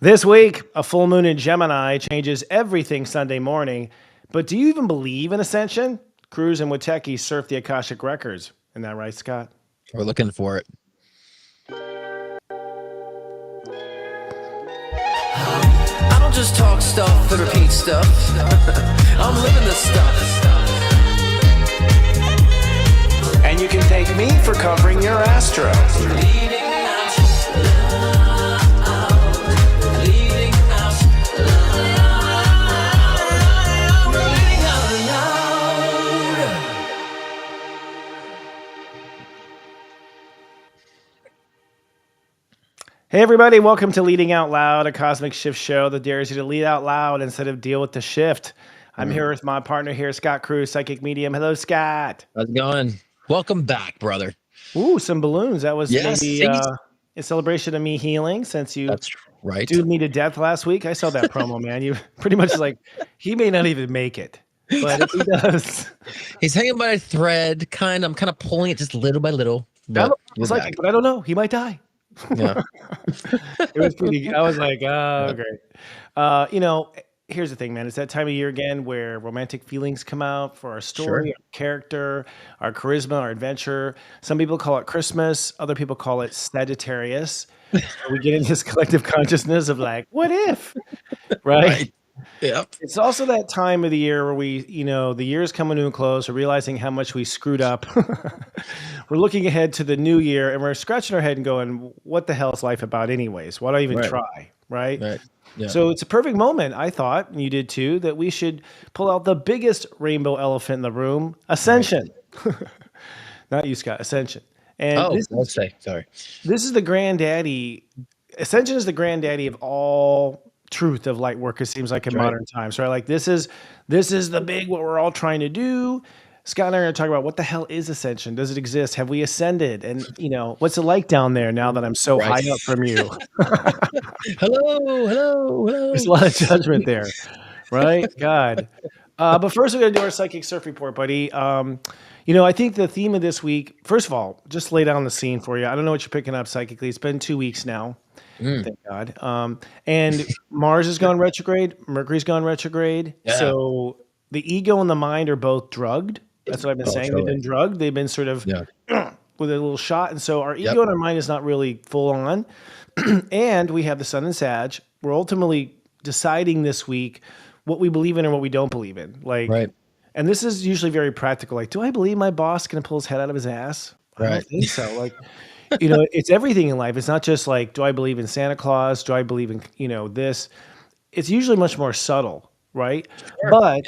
This week, a full moon in Gemini changes everything Sunday morning. But do you even believe in Ascension? Cruz and Witeki surf the Akashic Records. Isn't that right, Scott? We're looking for it. I don't just talk stuff and repeat stuff. I'm living this stuff. And you can thank me for covering your astro. Leading out loud. Leading out loud. Leading out loud. Hey, everybody, welcome to Leading Out Loud, a cosmic shift show that dares you to lead out loud instead of deal with the shift. I'm here with my partner here, Scott Cruz, psychic medium. Hello, Scott. How's it going? Welcome back, brother. Ooh, some balloons. That was Yes, maybe a celebration of me healing since you That's right. dude me to death last week. I saw that promo, man. You pretty much like, he may not even make it, but if he does. He's hanging by a thread. I'm kind of pulling it just little by little. But It's like, but I don't know. He might die. yeah. It was pretty. I was like, oh, great. Here's the thing, man. It's that time of year again where romantic feelings come out for our story, Sure. our character, our charisma, our adventure. Some people call it Christmas. Other people call it Sagittarius. We get into this collective consciousness of like, what if? Right? Yep. It's also that time of the year where we, the year's coming to a close. We're realizing how much we screwed up. We're looking ahead to the new year and we're scratching our head and going, what the hell is life about anyways? Why do I even try? Right? Yeah. So it's a perfect moment, I thought, and you did too, that we should pull out the biggest rainbow elephant in the room, Ascension. Not you, Scott, Ascension. And let's say, sorry. this is the granddaddy. Ascension is the granddaddy of all truth of light work, it seems like in modern times, right? Like this is the big what we're all trying to do. Scott and I are going to talk about what the hell is Ascension? Does it exist? Have we ascended? And what's it like down there now that I'm so high up from you? Hello. There's a lot of judgment there, right? God. But first we're going to do our psychic surf report, buddy. I think the theme of this week, first of all, just lay down the scene for you. I don't know what you're picking up psychically. It's been 2 weeks now. Thank God. And Mars has gone retrograde. Mercury's gone retrograde. Yeah. So the ego and the mind are both drugged. That's what I've been saying. Totally. They've been drugged. They've been sort of with a little shot. And so our ego and our mind is not really full on. And we have the sun and Sag. We're ultimately deciding this week what we believe in and what we don't believe in. And this is usually very practical. Like, do I believe my boss can pull his head out of his ass? I don't think so. Like, it's everything in life. It's not just like, do I believe in Santa Claus? Do I believe in, this? It's usually much more subtle, right? Sure. But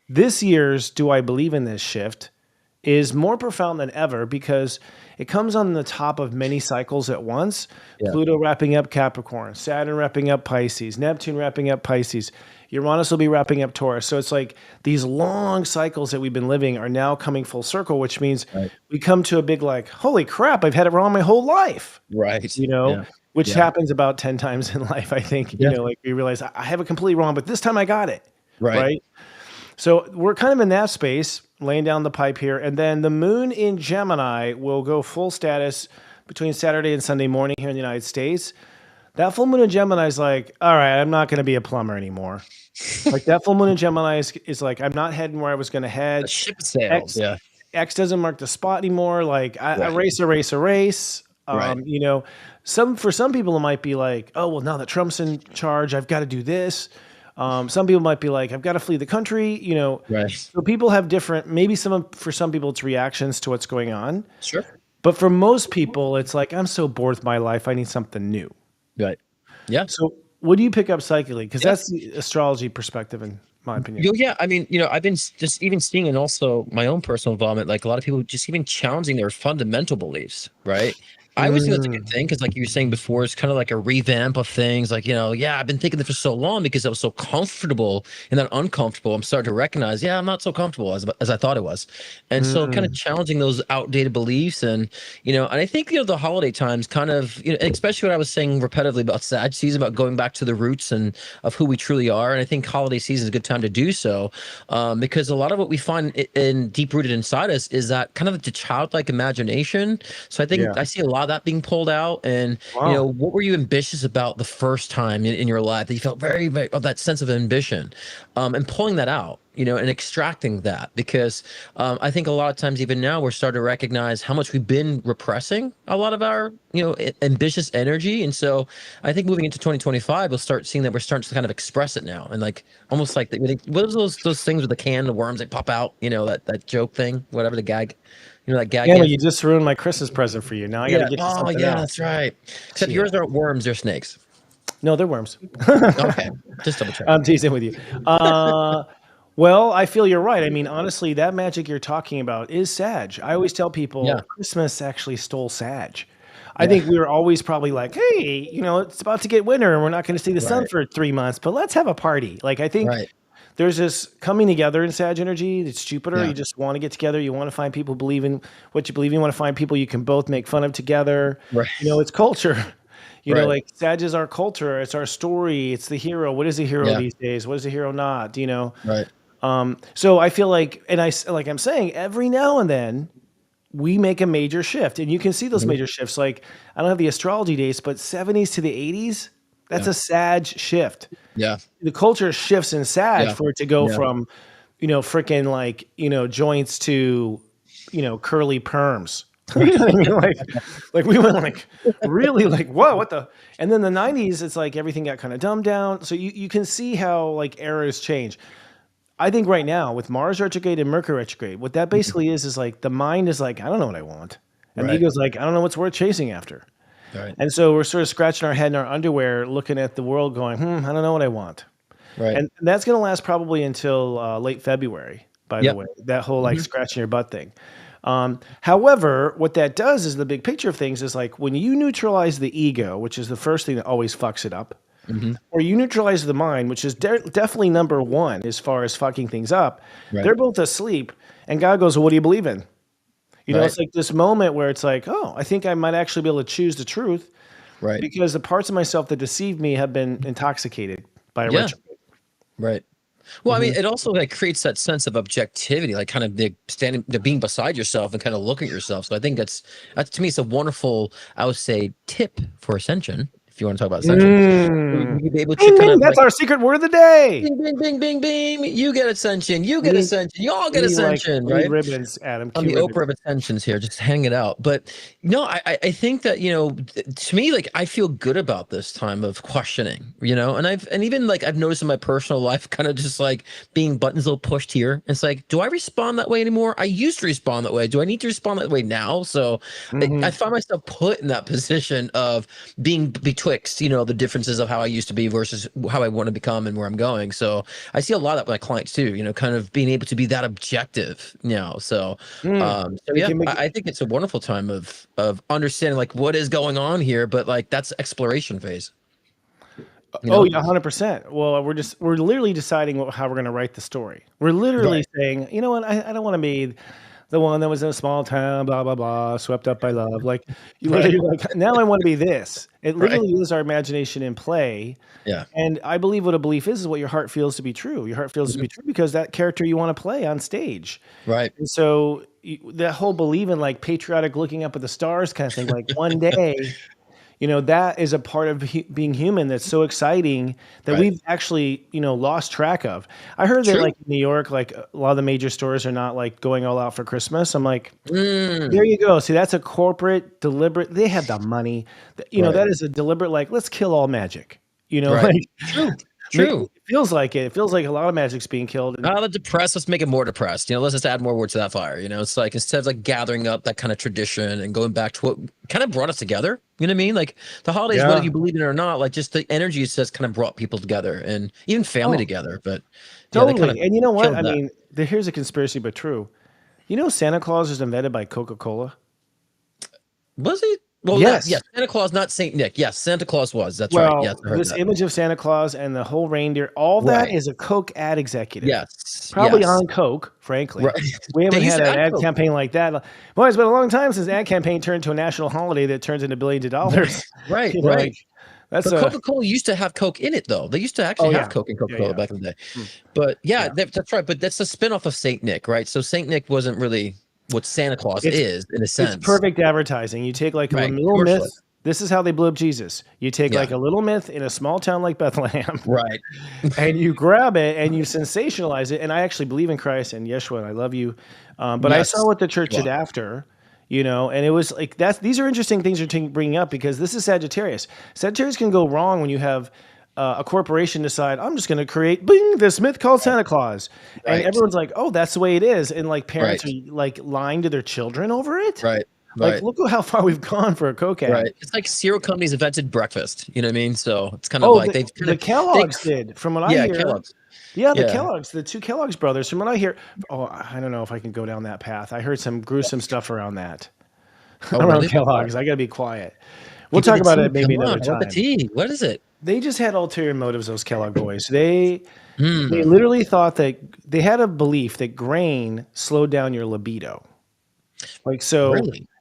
this year's do I believe in this shift is more profound than ever because it comes on the top of many cycles at once. Pluto wrapping up Capricorn, Saturn wrapping up Pisces, Neptune wrapping up Pisces, Uranus will be wrapping up Taurus. So it's like these long cycles that we've been living are now coming full circle, which means we come to a big like, holy crap, I've had it wrong my whole life. Right. Which happens about 10 times in life, I think. Like we realize I have it completely wrong, but this time I got it. Right. So we're kind of in that space, laying down the pipe here. And then the moon in Gemini will go full status between Saturday and Sunday morning here in the United States. That full moon in Gemini is like, all right, I'm not going to be a plumber anymore. Like that full moon in Gemini is like, I'm not heading where I was going to head. The ship sails. X doesn't mark the spot anymore. Like I race. For some people it might be like, oh, well, now that Trump's in charge, I've got to do this. Some people might be like, I've got to flee the country, So people have different, for some people it's reactions to what's going on. Sure. But for most people, it's like, I'm so bored with my life. I need something new. Right. Yeah. So what do you pick up psychically? Because that's the astrology perspective, in my opinion. Yeah. I mean, I've been just even seeing, and also my own personal involvement, like a lot of people just even challenging their fundamental beliefs, right? I always think that's a good thing because, like you were saying before, it's kind of like a revamp of things. Like, I've been thinking this for so long because I was so comfortable and then uncomfortable. I'm starting to recognize, I'm not so comfortable as I thought it was. And so kind of challenging those outdated beliefs. And, and I think, the holiday times kind of, especially what I was saying repetitively about Sag season, about going back to the roots and of who we truly are. And I think holiday season is a good time to do so because a lot of what we find in deep rooted inside us is that kind of the childlike imagination. So I think I see a lot saw that being pulled out? And, Wow. what were you ambitious about the first time in your life that you felt very, very of that sense of ambition, and pulling that out, and extracting that? Because I think a lot of times, even now, we're starting to recognize how much we've been repressing a lot of our, ambitious energy. And so I think moving into 2025, we'll start seeing that we're starting to kind of express it now. And like, almost like, what are those things with the can, the worms that pop out, that joke thing, whatever the gag, that gag Yeah, is. you just ruined my Christmas present for you. Now I got to get you Oh, something yeah, else. that's right. Except yours aren't worms, they're snakes. No, they're worms. Okay, just double check. I'm teasing with you. Well, I feel you're right. I mean, honestly, that magic you're talking about is Sag. I always tell people Christmas actually stole Sag. I think we were always probably like, hey, it's about to get winter and we're not going to see the sun for 3 months, but let's have a party. Like, I think there's this coming together in Sag energy. It's Jupiter. You just want to get together. You want to find people believe in what you believe in. You want to find people you can both make fun of together. Right. It's culture. Like Sag is our culture. It's our story. It's the hero. What is a hero these days? What is a hero not? Right. So I feel like, and I'm saying, every now and then we make a major shift, and you can see those major shifts. Like, I don't have the astrology dates, but 70s to the 80s, that's a Sag shift. Yeah. The culture shifts in Sag for it to go from, freaking like, joints to, curly perms. like we went like really like, whoa, what the? And then the 90s, it's like everything got kind of dumbed down. So you can see how like eras change. I think right now with Mars retrograde and Mercury retrograde, what that basically is like the mind is like, I don't know what I want. And the ego's like, I don't know what's worth chasing after. Right. And so we're sort of scratching our head in our underwear, looking at the world going, I don't know what I want. Right. And that's going to last probably until late February, by the way, that whole like scratching your butt thing. However, what that does is the big picture of things is like when you neutralize the ego, which is the first thing that always fucks it up, or you neutralize the mind, which is definitely number one as far as fucking things up, they're both asleep. And God goes, well, what do you believe in? It's like this moment where it's like, oh, I think I might actually be able to choose the truth. Right. Because the parts of myself that deceived me have been intoxicated by a retrograde. Right. Well, I mean, it also like creates that sense of objectivity, like kind of the being beside yourself and kind of looking at yourself. So I think that's to me, it's a wonderful, I would say, tip for Ascension. If you want to talk about Ascension, you'd be able to kind of, that's our secret word of the day. Bing, bing, bing, bing, bing. You get Ascension. You get Ascension. You all get Ascension. Right? Ribbons, Adam. I'm the Oprah of Ascensions here. Just hang it out. But no, I think that to me, like I feel good about this time of questioning. And even like I've noticed in my personal life, kind of just like being buttons a little pushed here. It's like, do I respond that way anymore? I used to respond that way. Do I need to respond that way now? So I find myself put in that position of being betwixt, the differences of how I used to be versus how I want to become and where I'm going. So I see a lot of that with my clients too, kind of being able to be that objective now. So, I think it's a wonderful time of understanding like what is going on here, but like that's exploration phase. Oh, yeah, 100%. Well, we're literally deciding how we're going to write the story. We're literally saying, you know what, I don't want to be the one that was in a small town, blah, blah, blah, swept up by love. Like, you're like, now I want to be this. It literally is our imagination in play. Yeah. And I believe what a belief is what your heart feels to be true. Your heart feels to be true because that character you want to play on stage. Right. And so that whole belief in like patriotic looking up at the stars kind of thing, like one day, that is a part of being human that's so exciting that we've actually, lost track of. I heard that like in New York, like a lot of the major stores are not like going all out for Christmas. I'm like, there you go. See, that's a corporate deliberate. They have the money. That is a deliberate, like, let's kill all magic. Like True. It feels like it. It feels like a lot of magic's being killed. The depressed, let's make it more depressed. Let's just add more wood to that fire. It's like instead of like gathering up that kind of tradition and going back to what kind of brought us together. You know what I mean? Like the holidays, whether you believe in it or not, like just the energy just kind of brought people together and even family together. But totally. And you know what? I mean, here's a conspiracy, but true. Santa Claus was invented by Coca-Cola. Was he? Well, yes. Santa Claus, not Saint Nick. Yes, Santa Claus was. That's right. Yes, this image of Santa Claus and the whole reindeer, all that is a Coke ad executive. Yes. Probably on Coke, frankly. Right. We haven't had an ad campaign like that. Boy, it's been a long time since the ad campaign turned into a national holiday that turns into billions of dollars. Right. But Coca-Cola used to have Coke in it, though. They used to actually have Coke in Coca-Cola back in the day. But that's right. But that's a spinoff of Saint Nick, right? So Saint Nick wasn't really what Santa Claus It's is in a it's sense. perfect advertising. You take like a Right. little myth. This is how they blew up Jesus. You take Yeah. like a little myth in a small town like Bethlehem, Right. and you grab it and you sensationalize it. And I actually believe in Christ and Yeshua, and I love you. But I saw what the church did after, and it was like these are interesting things you're bringing up because this is Sagittarius. Sagittarius can go wrong when you have a corporation decide, I'm just going to create this myth called Santa Claus. Right. And everyone's like, oh, that's the way it is. And like parents are like lying to their children over it. Right. Like, look at how far we've gone for a Coke ad. Right. It's like cereal companies invented breakfast. You know what I mean? So it's kind of like the Kellogg's did, from what I hear. Kellogg's. Yeah, the Kellogg's, the two Kellogg's brothers, from what I hear. Oh, I don't know if I can go down that path. I heard some gruesome stuff around that. Around Kellogg's. I got to be quiet. We'll talk about it maybe another time. What is it? They just had ulterior motives, those Kellogg boys. They literally thought that they had a belief that grain slowed down your libido. Like, so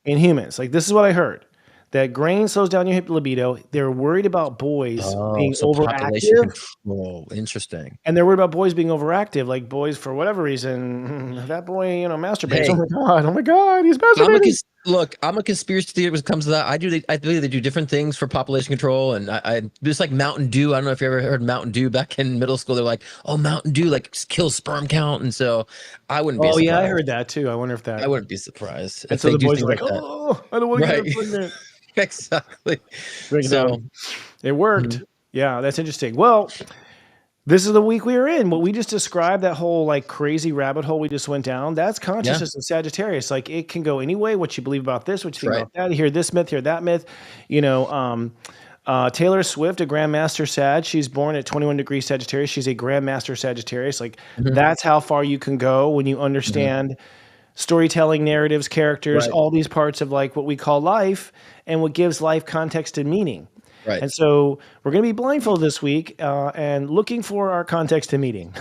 in humans, like this is what I heard, that grain slows down your libido. They're worried about boys being overactive. Oh, interesting. And they're worried about boys being overactive, like boys for whatever reason. That boy, masturbates. Hey. Oh my God, he's masturbating. Look, I'm a conspiracy theorist when it comes to that. I believe they do different things for population control, and I just like Mountain Dew. I don't know if you ever heard Mountain Dew back in middle school. They're like, oh, Mountain Dew like kills sperm count, and so I wouldn't be surprised. Yeah, I heard that too. I wonder if that. I wouldn't be surprised. And so the boys are like, oh, I don't want to get pregnant. Exactly. So it worked. Yeah, that's interesting. Well, this is the week we are in. What we just described, that whole like crazy rabbit hole we just went down, that's consciousness of Sagittarius. Like it can go any way. What you believe about this, what you think about that. Hear this myth, hear that myth. Taylor Swift, a Grandmaster Sag. She's born at 21 degrees Sagittarius. She's a Grandmaster Sagittarius. Like that's how far you can go when you understand storytelling, narratives, characters, all these parts of like what we call life and what gives life context and meaning. Right. And so we're going to be blindfolded this week and looking for our context and meaning.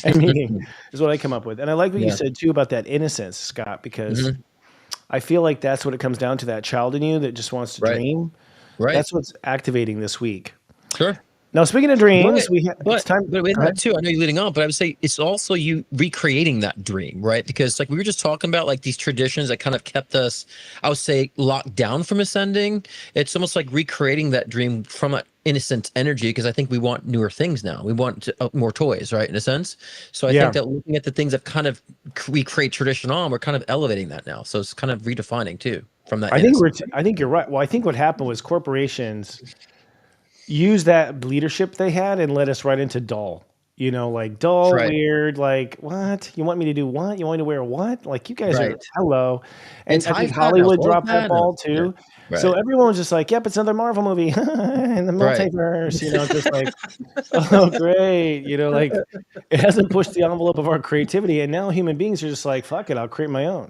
And meaning is what I come up with. And I like what you said too about that innocence, Scott, because I feel like that's what it comes down to, that child in you that just wants to dream. Right. That's what's activating this week. Sure. Now, speaking of dreams, it's time. But with that too, I know you're leading on, but I would say it's also you recreating that dream, right? Because like we were just talking about, like these traditions that kind of kept us, I would say, locked down from ascending. It's almost like recreating that dream from an innocent energy, because I think we want newer things now. We want more toys, right? In a sense. So I think that looking at the things that kind of we create tradition on, we're kind of elevating that now. So it's kind of redefining too from that. I think you're right. Well, I think what happened was corporations use that leadership they had and led us right into dull, like dull, weird, like what? You want me to do what? You want me to wear what? Like you guys are, hello. And I think Hollywood dropped that ball too. Yeah. Right. So everyone was just like, yep, it's another Marvel movie in the multiverse, just like, oh, great. Like it hasn't pushed the envelope of our creativity. And now human beings are just like, fuck it, I'll create my own.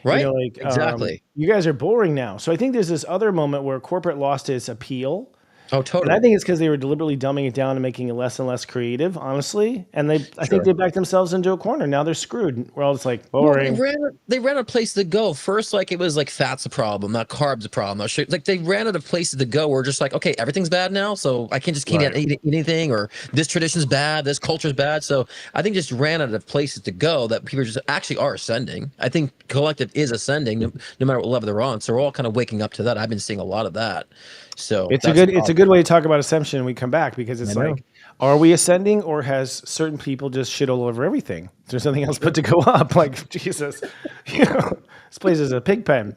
Right. Exactly. You guys are boring now. So I think there's this other moment where corporate lost its appeal. Oh, totally. And I think it's because they were deliberately dumbing it down and making it less and less creative, honestly. And I think they backed themselves into a corner. Now they're screwed. We're all just like boring. Well, they ran out of places to go. First, like it was like fat's a problem, not carbs a problem. Like they ran out of places to go. We're just like, okay, everything's bad now, so I can't just keep eating anything, or this tradition's bad, this culture's bad. So I think just ran out of places to go that people just actually are ascending. I think collective is ascending, no matter what level they're on. So we're all kind of waking up to that. I've been seeing a lot of that. So it's a good way to talk about ascension when we come back, because it's like, are we ascending, or has certain people just shit all over everything? There's nothing else but to go up. Like Jesus, this place is a pig pen.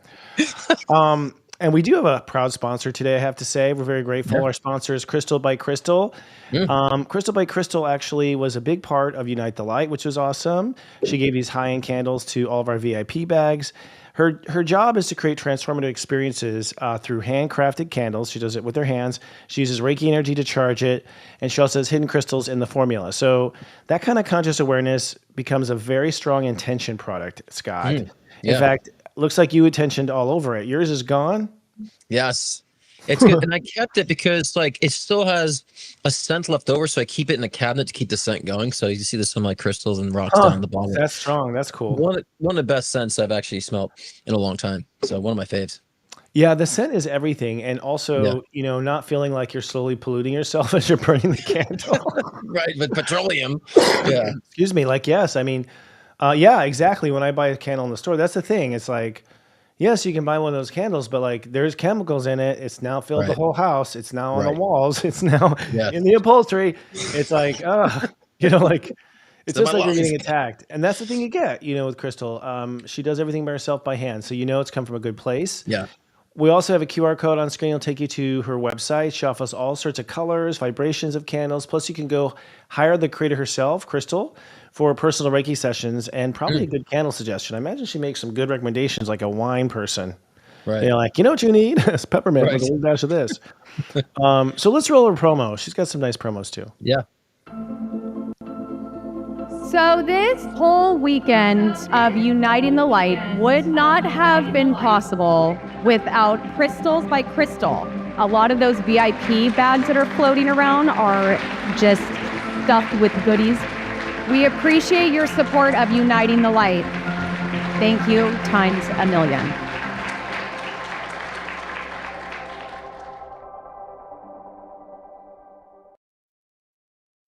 And we do have a proud sponsor today, I have to say. We're very grateful. Yeah. Our sponsor is Crystal by Crystal. Crystal by Crystal actually was a big part of Unite the Light, which was awesome. She gave these high-end candles to all of our VIP bags. Her job is to create transformative experiences through handcrafted candles. She does it with her hands. She uses Reiki energy to charge it, and she also has hidden crystals in the formula. So that kind of conscious awareness becomes a very strong intention product, Scott. In fact, looks like you intentioned all over it. Yours is gone? Yes. It's good. And I kept it because like it still has a scent left over, so I keep it in a cabinet to keep the scent going. So you see this on my crystals and rocks down the bottom. That's strong. That's cool. One of the best scents I've actually smelled in a long time. So one of my faves. Yeah, the scent is everything. And also, not feeling like you're slowly polluting yourself as you're burning the candle. Right, with petroleum. Yeah. Excuse me. Like, yes, I mean, Yeah, exactly. When I buy a candle in the store, that's the thing. It's like, yes, you can buy one of those candles, but like there's chemicals in it. It's now filled the Right. whole house. It's now on the Right. walls. It's now Yes. in the upholstery. It's like, like it's So my just like you're life. getting attacked. And that's the thing you get, with Crystal. She does everything by herself by hand. So it's come from a good place. Yeah. We also have a QR code on screen. It'll take you to her website. She offers all sorts of colors, vibrations of candles. Plus, you can go hire the creator herself, Crystal, for personal Reiki sessions and probably a good candle suggestion. I imagine she makes some good recommendations, like a wine person. Right. Like, you know what you need? It's peppermint with Right. a little dash of this. So let's roll her promo. She's got some nice promos too. Yeah. So this whole weekend of Uniting the Light would not have been possible without Crystals by Crystal. A lot of those VIP bags that are floating around are just stuffed with goodies. We appreciate your support of Uniting the Light. Thank you times a million.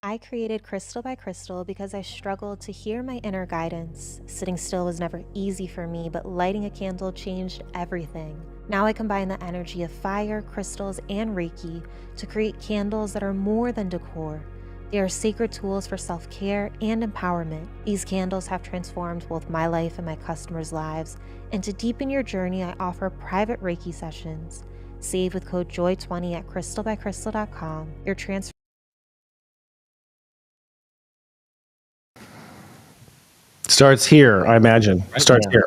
I created Crystal by Crystal because I struggled to hear my inner guidance. Sitting still was never easy for me, but lighting a candle changed everything. Now I combine the energy of fire, crystals, and Reiki to create candles that are more than decor. They are sacred tools for self-care and empowerment. These candles have transformed both my life and my customers' lives, and to deepen your journey, I offer private Reiki sessions. Save with code JOY20 at crystalbycrystal.com. Your transfer Starts here, I imagine. Starts here.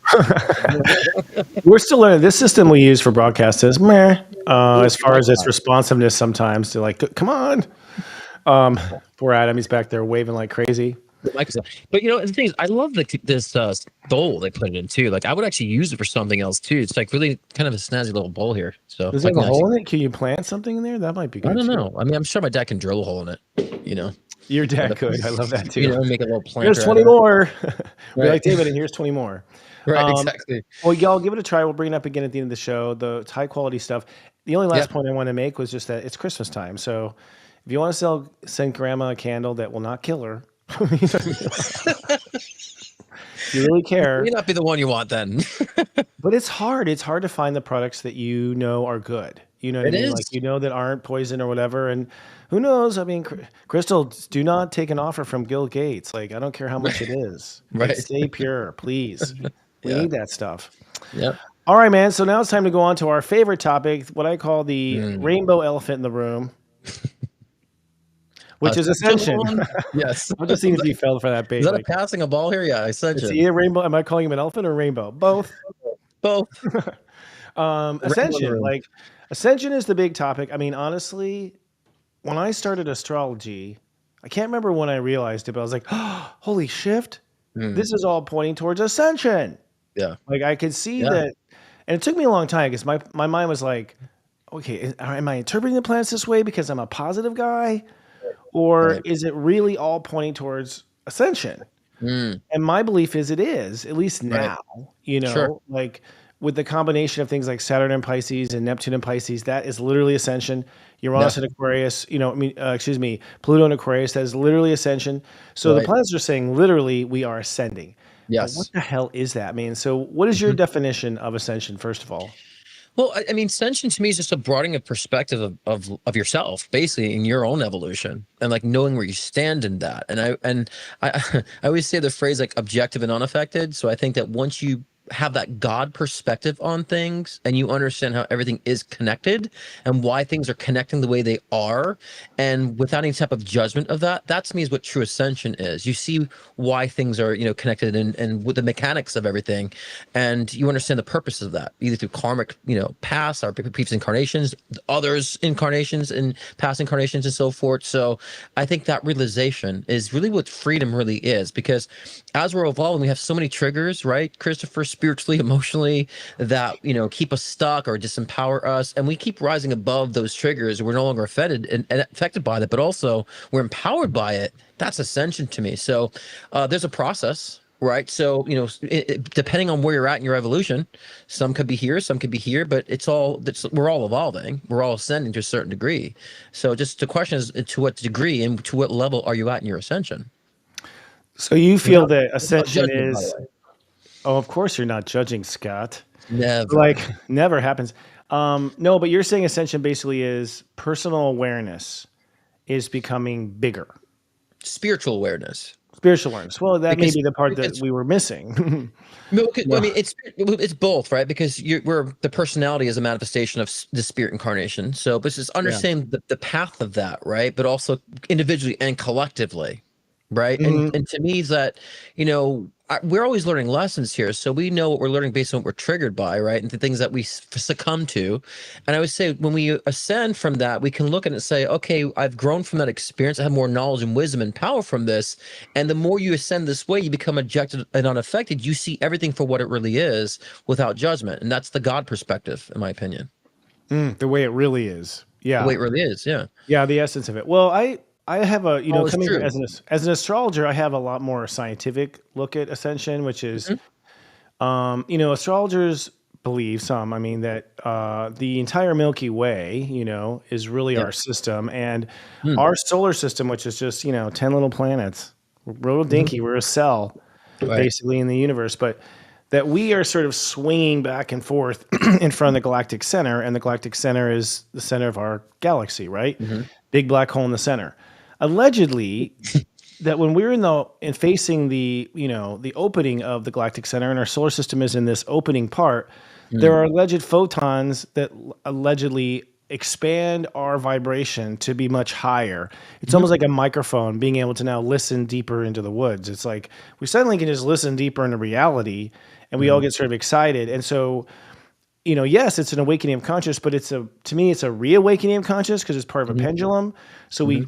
We're still learning. This system we use for broadcast is meh, as far as its responsiveness sometimes to like, come on. Poor Adam, he's back there waving like crazy. But the thing is, I love this bowl they put it in too. Like I would actually use it for something else too. It's like really kind of a snazzy little bowl here. So does it have a hole in it? Can you plant something in there? That might be good. I don't know. I mean, I'm sure my dad can drill a hole in it. Your dad could. I love that too. Make a little plant. Here's 20 more. Be like, David, and here's 20 more. Right, exactly. Well, y'all give it a try. We'll bring it up again at the end of the show. It's high quality stuff. The only last point I want to make was just that it's Christmas time. So if you want to send grandma a candle that will not kill her, if you really care. It may not be the one you want then. But it's hard. It's hard to find the products that are good. You know what I mean? Like, that aren't poison or whatever. And who knows? I mean, Crystal, do not take an offer from Bill Gates. Like, I don't care how much it is. Right. Stay pure, please. We need that stuff. Yep. All right, man. So now it's time to go on to our favorite topic, what I call the rainbow elephant in the room, which is Ascension. Yes. I'm just seeing if you fell for that bait. Is that passing a ball here? Yeah, Ascension. Is either rainbow? Am I calling him an elephant or rainbow? Both. Both. Ascension. Like, Ascension is the big topic. I mean, honestly, when I started astrology, I can't remember when I realized it, but I was like, oh, holy shift. This is all pointing towards Ascension. Yeah. Like I could see that. And it took me a long time because my mind was like, okay, am I interpreting the planets this way because I'm a positive guy? Or is it really all pointing towards Ascension? And my belief is it is, at least now, like with the combination of things like Saturn and Pisces and Neptune and Pisces, that is literally Ascension. Uranus and Aquarius, Pluto and Aquarius, that is literally Ascension. So the planets are saying literally we are ascending. Yes. But what the hell is that, man? So what is your definition of Ascension, first of all? Well, I mean, Ascension to me is just a broadening of perspective of yourself, basically in your own evolution, and like knowing where you stand in that. And I always say the phrase like objective and unaffected. So I think that once you have that God perspective on things and you understand how everything is connected and why things are connecting the way they are, and without any type of judgment of that, to me is what true ascension is. You see why things are, connected and with the mechanics of everything, and you understand the purpose of that, either through karmic, past, our previous incarnations, others incarnations and past incarnations and so forth. So I think that realization is really what freedom really is, because as we're evolving, we have so many triggers, right, Christopher, spiritually, emotionally, that keep us stuck or disempower us, and we keep rising above those triggers. We're no longer affected and affected by that, but also we're empowered by it. That's ascension to me. So there's a process, right? So depending on where you're at in your evolution, some could be here, some could be here, but we're all evolving, we're all ascending to a certain degree. So just the question is, to what degree and to what level are you at in your ascension? So you feel Without, that without ascension judgment, by the is, way. oh, of course you're not judging, Scott. Never. Like never happens. No, but you're saying ascension basically is personal awareness is becoming bigger. Spiritual awareness. Spiritual awareness. Well, that may Because be the part that because we were missing. I No. mean, it's both, right? Because we're the personality is a manifestation of the spirit incarnation. So, but just Yeah. understand the path of that, right? But also individually and collectively, right? Mhm. And to me, is that we're always learning lessons here, so we know what we're learning based on what we're triggered by, right? And the things that we succumb to. And I would say when we ascend from that, we can look at it and say, okay, I've grown from that experience. I have more knowledge and wisdom and power from this. And the more you ascend this way, you become ejected and unaffected. You see everything for what it really is without judgment. And that's the God perspective, in my opinion. The way it really is. The Yeah. way it really is. Yeah. Yeah, the essence of it. Well, I have a, Always coming true. as an astrologer, I have a lot more scientific look at ascension, which is, astrologers believe some, I mean, that the entire Milky Way, is really Yeah. our system, and Hmm. our solar system, which is just 10 little planets, we're little dinky, we're a cell Right. basically in the universe, but that we are sort of swinging back and forth in front of the galactic center, and the galactic center is the center of our galaxy, right? Big black hole in the center. Allegedly, that when we're in facing the the opening of the galactic center, and our solar system is in this opening part, there are alleged photons that allegedly expand our vibration to be much higher. It's almost like a microphone being able to now listen deeper into the woods. It's like we suddenly can just listen deeper into reality, and we all get sort of excited. And so, yes, it's an awakening of conscious, but to me, it's a reawakening of conscious because it's part of a pendulum. So we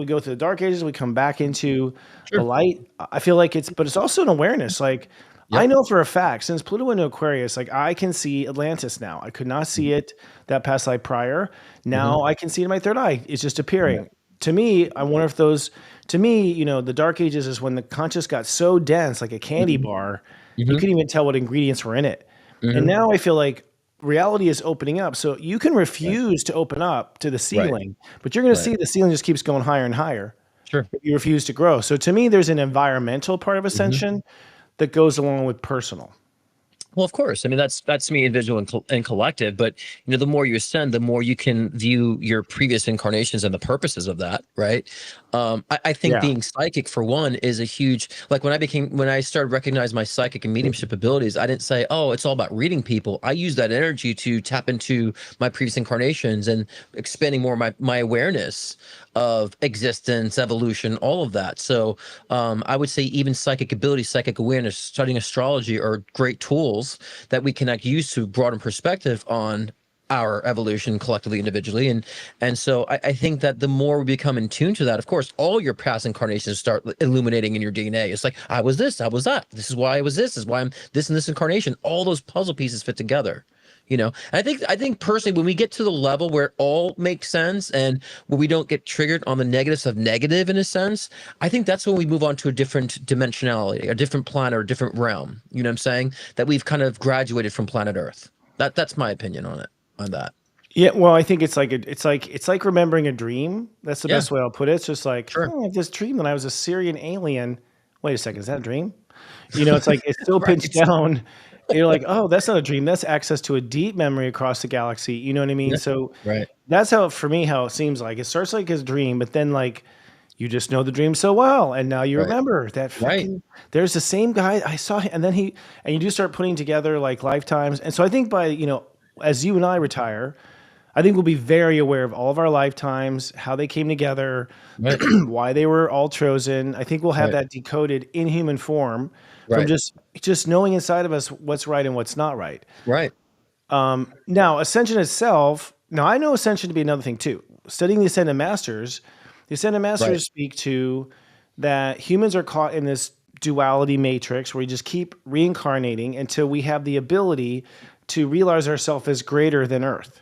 go through the dark ages, we come back into the light. I feel like it's also an awareness. Like I know for a fact, since Pluto went into Aquarius, like I can see Atlantis now. I could not see it that past life prior. Now I can see it in my third eye. It's just appearing. To me, I wonder if the dark ages is when the conscious got so dense, like a candy bar, you couldn't even tell what ingredients were in it. And now I feel like reality is opening up. So you can refuse to open up to the ceiling, but you're going to see the ceiling just keeps going higher and higher. Sure. If you refuse to grow. So to me, there's an environmental part of ascension that goes along with personal. Well, of course. I mean, that's me, individual and collective. But the more you ascend, the more you can view your previous incarnations and the purposes of that, right? I think being psychic, for one, is a huge. Like when I started recognizing my psychic and mediumship abilities, I didn't say, "Oh, it's all about reading people." I use that energy to tap into my previous incarnations and expanding more my awareness of existence, evolution, all of that. So I would say even psychic ability, psychic awareness, studying astrology are great tools that we can use to broaden perspective on our evolution collectively, individually. And so I think that the more we become in tune to that, of course, all your past incarnations start illuminating in your DNA. It's like, I was this, I was that. This is why I was this is why I'm this in this incarnation. All those puzzle pieces fit together. And I think personally, when we get to the level where it all makes sense and where we don't get triggered on the negatives of negative in a sense, I think that's when we move on to a different dimensionality, a different planet, or a different realm. You know what I'm saying? That we've kind of graduated from planet Earth. That's my opinion on that. Yeah, well, I think it's like remembering a dream. That's the best way I'll put it. It's just like, I have this dream that I was a Syrian alien. Wait a second, is that a dream? It's like it's still pinched down. You're like, oh, that's not a dream. That's access to a deep memory across the galaxy. You know what I mean? Yeah. So Right. that's how it seems like. It starts like his dream, but then like you just know the dream so well, and now you remember that. There's the same guy I saw, and then you do start putting together like lifetimes. And so I think by as you and I retire, I think we'll be very aware of all of our lifetimes, how they came together, why they were all chosen. I think we'll have that decoded in human form from just knowing inside of us what's right and what's not right. Right. Now, ascension itself. Now, I know ascension to be another thing too. Studying the Ascended Masters speak to that humans are caught in this duality matrix where we just keep reincarnating until we have the ability to realize ourselves as greater than Earth.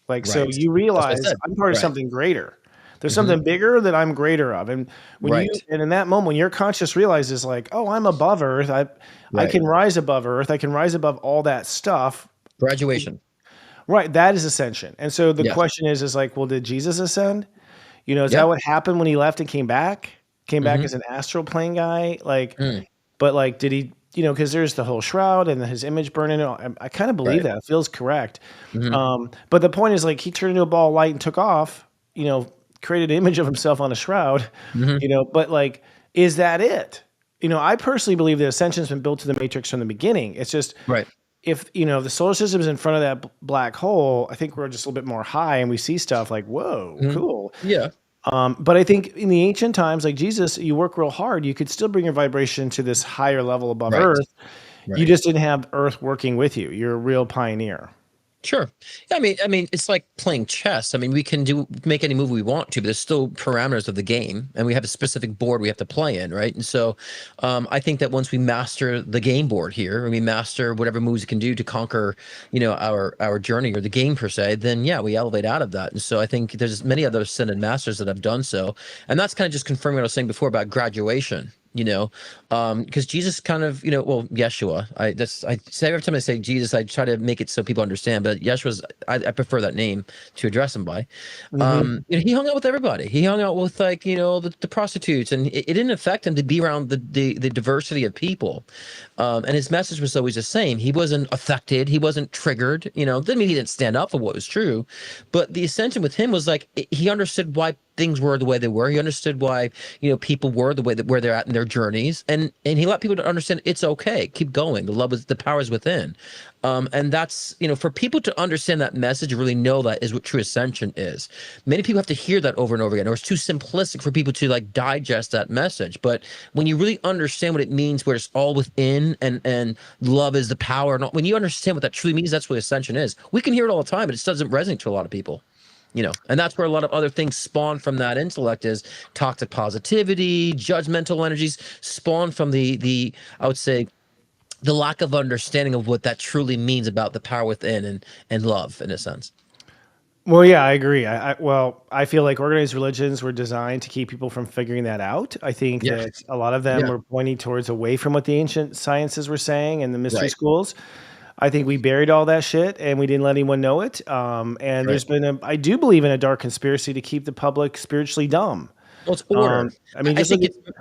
Like, so you realize I'm part of something greater. There's something bigger that I'm greater of. And when and in that moment, when your conscious realizes like, oh, I'm above Earth. I can rise above Earth. I can rise above all that stuff. Graduation. Right. That is ascension. And so the question is like, well, did Jesus ascend? Is that what happened when he left and came back? came back Mm-hmm. as an astral plane guy. Like, Mm. but like, did he? Because there's the whole shroud and his image burning. I kind of believe Right. that. It feels correct. Mm-hmm. But the point is, like, he turned into a ball of light and took off. Created an image of himself on a shroud. Mm-hmm. But like, is that it? I personally believe the Ascension's been built to the Matrix from the beginning. It's just Right. if the solar system is in front of that black hole, I think we're just a little bit more high and we see stuff like, whoa, Mm-hmm. cool. Yeah. But I think in the ancient times, like Jesus, you work real hard, you could still bring your vibration to this higher level above Right. Earth. You Right. just didn't have Earth working with you. You're a real pioneer. Sure. Yeah, I mean, it's like playing chess. I mean, we can make any move we want to, but there's still parameters of the game, and we have a specific board we have to play in, right? And so, I think that once we master the game board here, and we master whatever moves we can do to conquer, our journey or the game per se, then yeah, we elevate out of that. And so, I think there's many other ascended masters that have done so, and that's kind of just confirming what I was saying before about graduation. Because Jesus kind of, Yeshua. I say every time I say Jesus, I try to make it so people understand. But Yeshua's, I prefer that name to address him by. He hung out with everybody. He hung out with the prostitutes, and it didn't affect him to be around the diversity of people. And his message was always the same. He wasn't affected. He wasn't triggered. Didn't mean he didn't stand up for what was true, but the ascension with him was like he understood why things were the way they were. He understood why people were the way that where they're at in their journeys, and he let people to understand it's okay, keep going. The power is within, and that's for people to understand that message, really know that is what true ascension is. Many people have to hear that over and over again, or it's too simplistic for people to like digest that message. But when you really understand what it means, where it's all within, and love is the power, and when you understand what that truly means, that's what ascension is. We can hear it all the time, but it doesn't resonate to a lot of people. And that's where a lot of other things spawn from that intellect is toxic positivity, judgmental energies spawn from the I would say the lack of understanding of what that truly means about the power within and love in a sense. Well, yeah, I agree. I feel like organized religions were designed to keep people from figuring that out. I think Yeah. that a lot of them Yeah. were pointing towards away from what the ancient sciences were saying and the mystery Right. schools. I think we buried all that shit and we didn't let anyone know it. And there's been I do believe in a dark conspiracy to keep the public spiritually dumb. Well, it's order. I mean, I just think look it's at,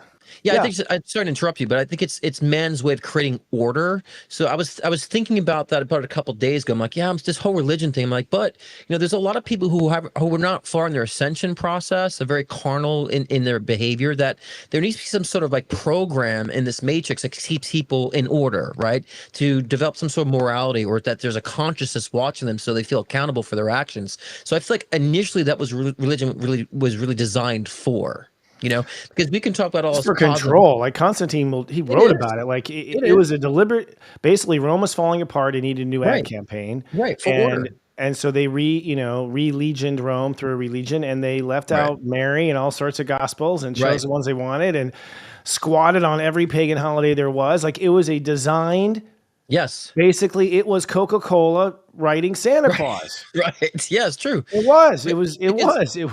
Yeah, I yeah. think I'm sorry to interrupt you, but I think it's man's way of creating order. So I was thinking about that about a couple days ago. I'm like, yeah, I'm this whole religion thing. I'm like, but there's a lot of people who are not far in their ascension process, are very carnal in their behavior. That there needs to be some sort of like program in this matrix that keeps people in order, right? To develop some sort of morality, or that there's a consciousness watching them, so they feel accountable for their actions. So I feel like initially that was religion was really designed for. Because we can talk about all Just this for positive. control. Like Constantine, he wrote is. about it. Like It it is. was a deliberate. Basically, Rome was falling apart. They needed a new ad Right. campaign, Right, for and order. and so they re-legioned Rome through a religion, and they left Right. out Mary and all sorts of gospels and chose Right. the ones they wanted and squatted on every pagan holiday there was. Like it was a designed. Yes. Basically, it was Coca-Cola writing Santa Claus. Right. Yeah, it's true. It was. It But was. It because was. It.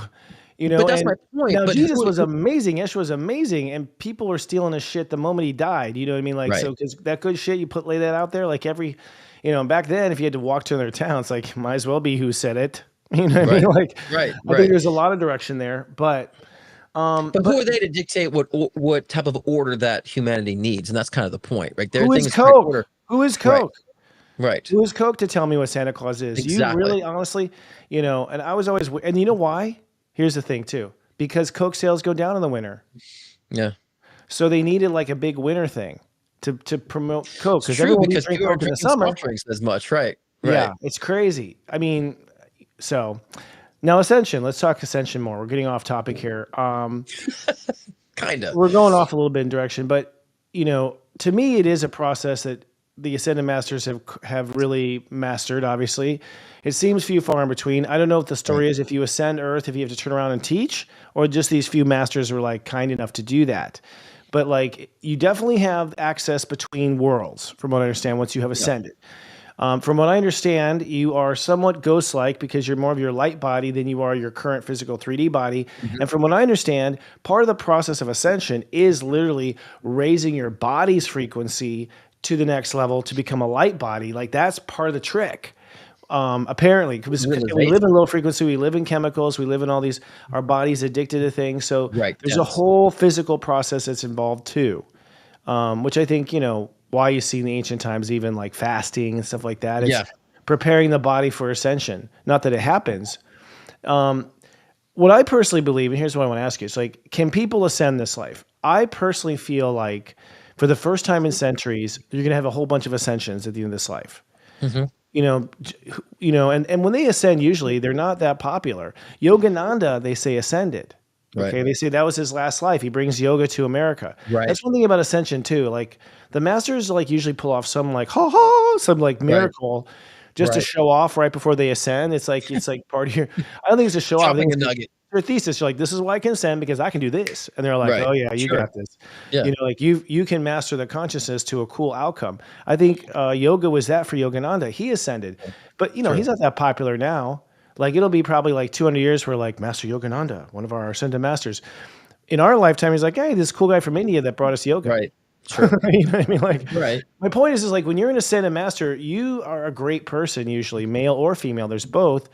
but that's And my point. now But Jesus was amazing. Yeshua was amazing, and people were stealing his shit the moment he died. You know what I mean? Like, Right. so because that good shit, lay that out there. Like every, back then, if you had to walk to another town, it's like might as well be who said it. You know what I mean? Right. Like, Right. I think Right. there's a lot of direction there, but But who are they to dictate what type of order that humanity needs? And that's kind of the point, right? There are who is things to create Coke? order. Who is Right. Coke? Right. Who is Coke to tell me what Santa Claus is? You Exactly. really, honestly, and I was always, and you know why? Here's the thing too, because Coke sales go down in the winter. Yeah. So they needed like a big winter thing to promote Coke It's because true, everyone because drink people are Coke in the drinking summer. soft drinks as much. Right. Yeah, Right. it's crazy. I mean, so now Ascension. Let's talk Ascension more. We're getting off topic here. Kind of. We're going off a little bit in direction, but to me, it is a process that the Ascended Masters have really mastered. Obviously, it seems few far in between. I don't know if the story is if you ascend Earth, if you have to turn around and teach, or just these few masters were like kind enough to do that. But like, you definitely have access between worlds, from what I understand, once you have ascended. From what I understand, you are somewhat ghost-like because you're more of your light body than you are your current physical 3D body. Mm-hmm. And from what I understand, part of the process of ascension is literally raising your body's frequency to the next level to become a light body. Like that's part of the trick. apparently, because we Realization. live in low frequency, we live in chemicals, we live in all these, our body's addicted to things. So Right. there's a Yes. whole physical process that's involved too, which I think, why you see in the ancient times, even like fasting and stuff like that. It's Yeah. preparing the body for ascension. Not that it happens. What I personally believe, and here's what I want to ask you, it's like, can people ascend this life? I personally feel like for the first time in centuries, you're going to have a whole bunch of ascensions at the end of this life. Mm-hmm. And when they ascend, usually they're not that popular. Yogananda, they say, ascended. Okay, Right. they say that was his last life. He brings yoga to America. Right. That's one thing about ascension too. Like the masters, like usually pull off some like some like miracle just to Right. show off right before they ascend. It's like part of your. I don't think it's a show off. I Dropping think a it's nugget. your thesis. You're like, this is why I can ascend because I can do this, and they're like, Right. oh yeah, you Sure. got this. Yeah. Like you can master the consciousness to a cool outcome. I think yoga was that for Yogananda. He ascended, but True. he's not that popular now. Like it'll be probably like 200 years where like Master Yogananda, one of our ascended masters. In our lifetime, he's like, hey, this cool guy from India that brought us yoga. Right. True. You know what I mean? Like, Right. my point is like when you're an ascended master, you are a great person, usually male or female. There's both,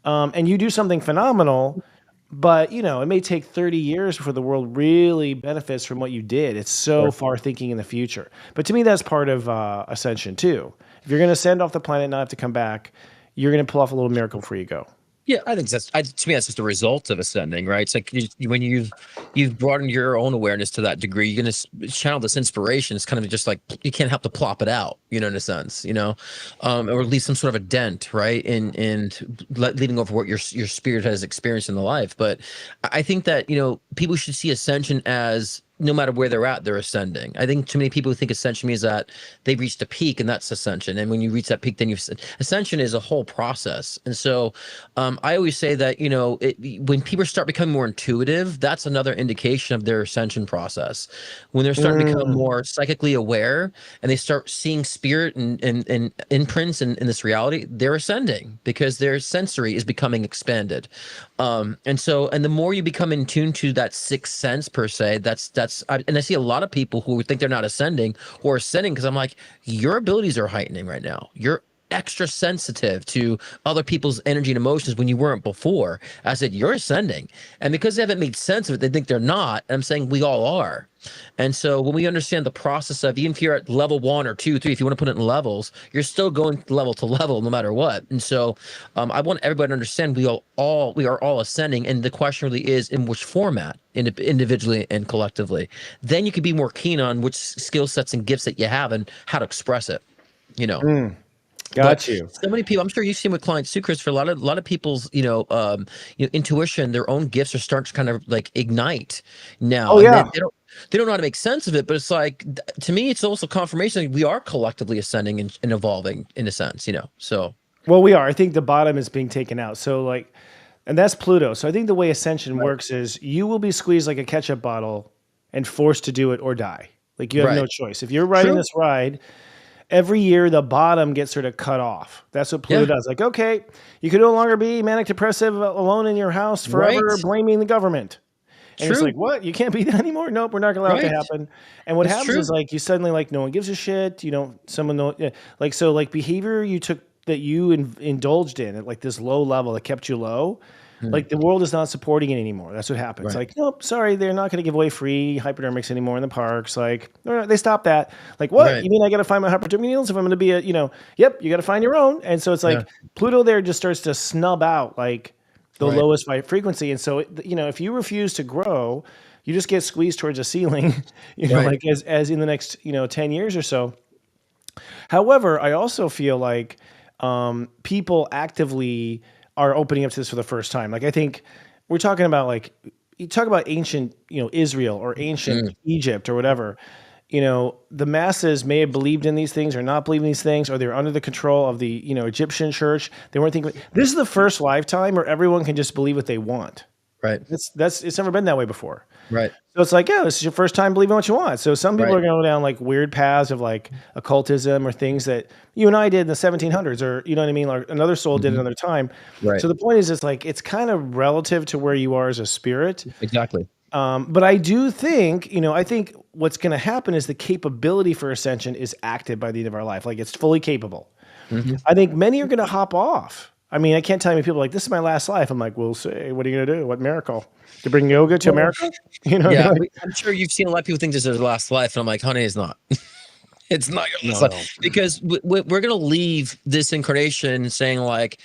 and you do something phenomenal. But it may take 30 years before the world really benefits from what you did. It's so far thinking in the future. But to me, that's part of ascension too. If you're going to ascend off the planet and not have to come back, you're going to pull off a little miracle before you go. Yeah, I think to me that's just a result of ascending, right? It's like when you've broadened your own awareness to that degree, you're going to channel this inspiration. It's kind of just like you can't help to plop it out, in a sense, or at least some sort of a dent, right? And leading over what your spirit has experienced in the life. But I think that people should see ascension as no matter where they're at, they're ascending. I think too many people think ascension means that they've reached a peak and that's ascension. And when you reach that peak, then ascension is a whole process. And so I always say that, when people start becoming more intuitive, that's another indication of their ascension process. When they're starting to become more psychically aware and they start seeing spirit and imprints in this reality, they're ascending because their sensory is becoming expanded. And the more you become in tune to that sixth sense per se, and I see a lot of people who think they're not ascending or ascending because I'm like, your abilities are heightening right now. You're extra sensitive to other people's energy and emotions when you weren't before. I said, you're ascending. And because they haven't made sense of it, they think they're not. And I'm saying we all are. And so when we understand the process of, even if you're at level 1 or 2, 3, if you want to put it in levels, you're still going level to level no matter what. And so I want everybody to understand we are all ascending. And the question really is in which format, individually and collectively. Then you can be more keen on which skill sets and gifts that you have and how to express it, Got you. So many people, I'm sure you've seen with clients too, Chris, for a lot of people's, intuition, their own gifts are starting to kind of like ignite now. Oh, yeah. They don't know how to make sense of it, but it's like, to me, it's also confirmation that we are collectively ascending and evolving in a sense, so. Well, we are. I think the bottom is being taken out. So and that's Pluto. So I think the way ascension works is you will be squeezed like a ketchup bottle and forced to do it or die. Like you have no choice. If you're riding this ride, every year the bottom gets sort of cut off. That's what Pluto does. Like, okay, you can no longer be manic depressive alone in your house forever blaming the government. And it's like, what? You can't be that anymore? Nope, we're not going to allow it to happen. And what happens is like you suddenly like no one gives a shit. Behavior you took that you indulged in at like this low level that kept you low. Like the world is not supporting it anymore. That's what happens. Like, nope, sorry, they're not going to give away free hypodermics anymore in the parks. Like, they stopped that. Like, what? You mean I got to find my hypodermic needles if I'm going to be yep, you got to find your own. And so it's like Pluto there just starts to snub out like the lowest frequency. And so, if you refuse to grow, you just get squeezed towards a ceiling, like as in the next, 10 years or so. However, I also feel like people actively are opening up to this for the first time. Like I think we're talking about like you talk about ancient, Israel or ancient Egypt or whatever. The masses may have believed in these things or not believed in these things, or they were under the control of the Egyptian church. They weren't thinking. This is the first lifetime where everyone can just believe what they want. Right. It's never been that way before. Right. So it's like, this is your first time believing what you want. So some people are going to go down like weird paths of like occultism or things that you and I did in the 1700s, or you know what I mean, like another soul did another time. Right. So the point is, it's like it's kind of relative to where you are as a spirit. Exactly. But I do think, I think what's going to happen is the capability for ascension is active by the end of our life. Like it's fully capable. I think many are going to hop off. I mean, I can't tell you people like, this is my last life. I'm like, we'll see. What are you going to do? What miracle? To bring yoga to America? You know, Yeah, like, I'm sure you've seen a lot of people think this is their last life, and I'm like, honey, it's not. It's not your last life, because we're going to leave this incarnation saying like,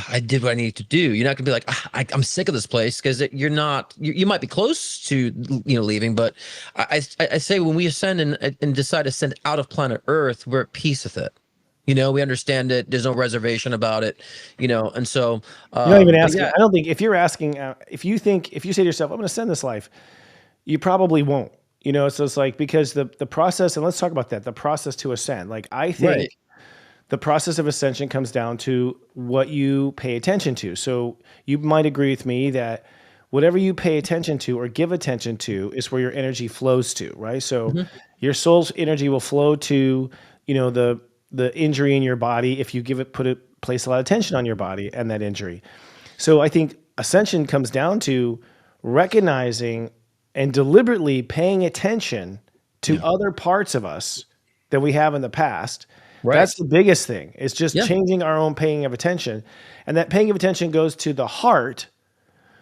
I did what I needed to do. You're not gonna be like, I'm sick of this place, because you're not. You might be close to leaving, but I say when we ascend and decide to ascend out of planet Earth, we're at peace with it. We understand it. There's no reservation about it. And so you're not even asking. yeah. I don't think if you're asking, if you say to yourself, I'm going to send this life, you probably won't. So it's like, because the process, and let's talk about that, the process to ascend. Like, I think the process of ascension comes down to what you pay attention to. So you might agree with me that whatever you pay attention to or give attention to is where your energy flows to, right? So your soul's energy will flow to, the injury in your body if you place a lot of attention on your body and that injury. So I think ascension comes down to recognizing and deliberately paying attention to other parts of us that we have in the past. Right. That's the biggest thing. It's just changing our own paying of attention. And that paying of attention goes to the heart,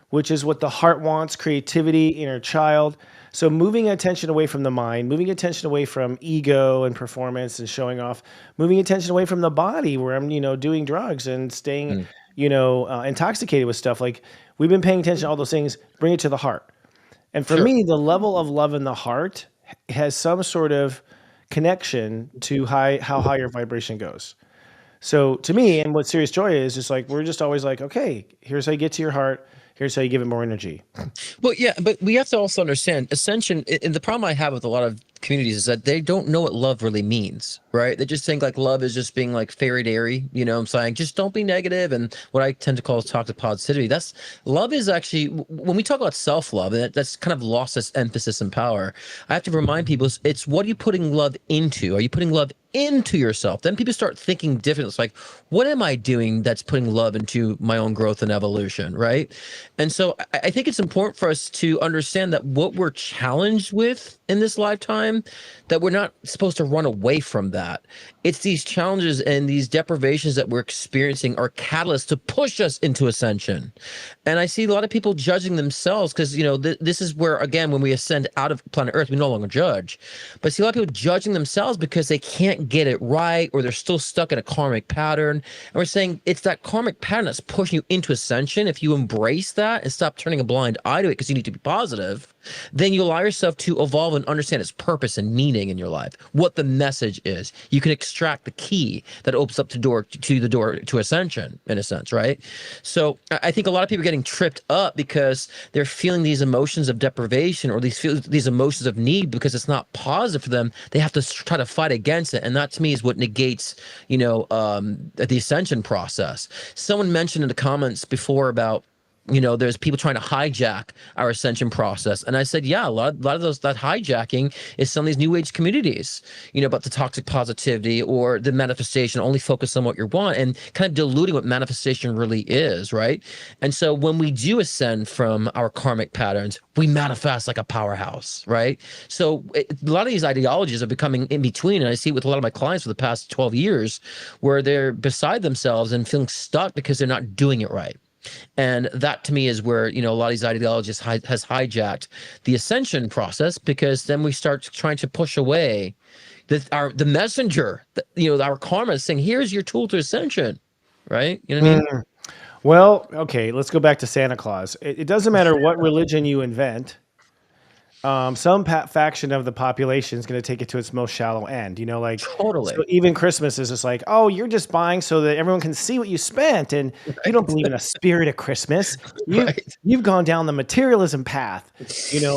which is what the heart wants, creativity, inner child. So moving attention away from the mind, moving attention away from ego and performance and showing off, moving attention away from the body where I'm, doing drugs and staying, intoxicated with stuff. Like, we've been paying attention to all those things, bring it to the heart. And for me, the level of love in the heart has some sort of connection to how high your vibration goes. So to me, and what Serious Joy is, just like, we're just always like, okay, here's how you get to your heart. Here's how you give it more energy. Well, yeah, but we have to also understand Ascension. And the problem I have with a lot of communities is that they don't know what love really means, right? They just think like love is just being like fairy-dairy, I'm saying, just don't be negative. And what I tend to call toxic positivity. Love is actually, when we talk about self-love, and that's kind of lost its emphasis and power. I have to remind people, it's what are you putting love into? Are you putting love into yourself? Then people start thinking different. It's like, what am I doing that's putting love into my own growth and evolution, right? And so I think it's important for us to understand that what we're challenged with in this lifetime, that we're not supposed to run away from that. It's these challenges and these deprivations that we're experiencing are catalysts to push us into ascension. And I see a lot of people judging themselves because, this is where, again, when we ascend out of planet Earth, we no longer judge. But I see a lot of people judging themselves because they can't get it right, or they're still stuck in a karmic pattern. And we're saying it's that karmic pattern that's pushing you into ascension. If you embrace that and stop turning a blind eye to it because you need to be positive, then you allow yourself to evolve and understand its purpose and meaning in your life, what the message is. You can extract the key that opens up the door to ascension, in a sense, right? So I think a lot of people are getting tripped up because they're feeling these emotions of deprivation or these emotions of need because it's not positive for them. They have to try to fight against it, and that to me is what negates, the ascension process. Someone mentioned in the comments before about, there's people trying to hijack our ascension process. And I said, yeah, a lot of that hijacking is some of these new age communities, about the toxic positivity or the manifestation, only focus on what you want and kind of diluting what manifestation really is, right? And so when we do ascend from our karmic patterns, we manifest like a powerhouse, right? So a lot of these ideologies are becoming in between. And I see it with a lot of my clients for the past 12 years where they're beside themselves and feeling stuck because they're not doing it right. And that to me is where, a lot of these ideologies has hijacked the ascension process, because then we start trying to push away the messenger, our karma is saying, here's your tool to ascension, right? You know what I mean? Well, okay, let's go back to Santa Claus. It doesn't matter what religion you invent. Some faction of the population is going to take it to its most shallow end, Totally. So even Christmas is just like, oh, you're just buying so that everyone can see what you spent, and you don't believe in a spirit of Christmas. You've gone down the materialism path,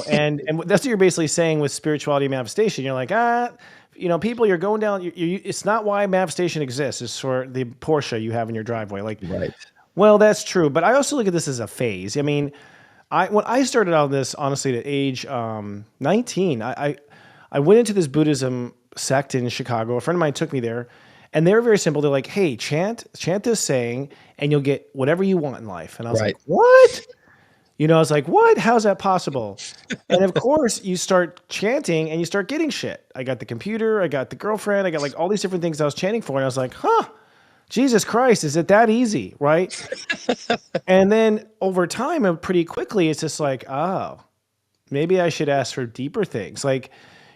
and that's what you're basically saying with spirituality and manifestation. You're like, people, you're going down. It's not why manifestation exists. It's for the Porsche you have in your driveway. Right. Well, that's true, but I also look at this as a phase. I mean, when I started out this, honestly, at age 19, I went into this Buddhism sect in Chicago. A friend of mine took me there, and they were very simple. They're like, hey, chant this saying, and you'll get whatever you want in life. And I was like, what? You know, I was like, what? How's that possible? And of course, you start chanting and you start getting shit. I got the computer, I got the girlfriend, I got like all these different things I was chanting for. And I was like, huh, Jesus Christ, is it that easy? Right. And then over time and pretty quickly, it's just like, oh, maybe I should ask for deeper things. Like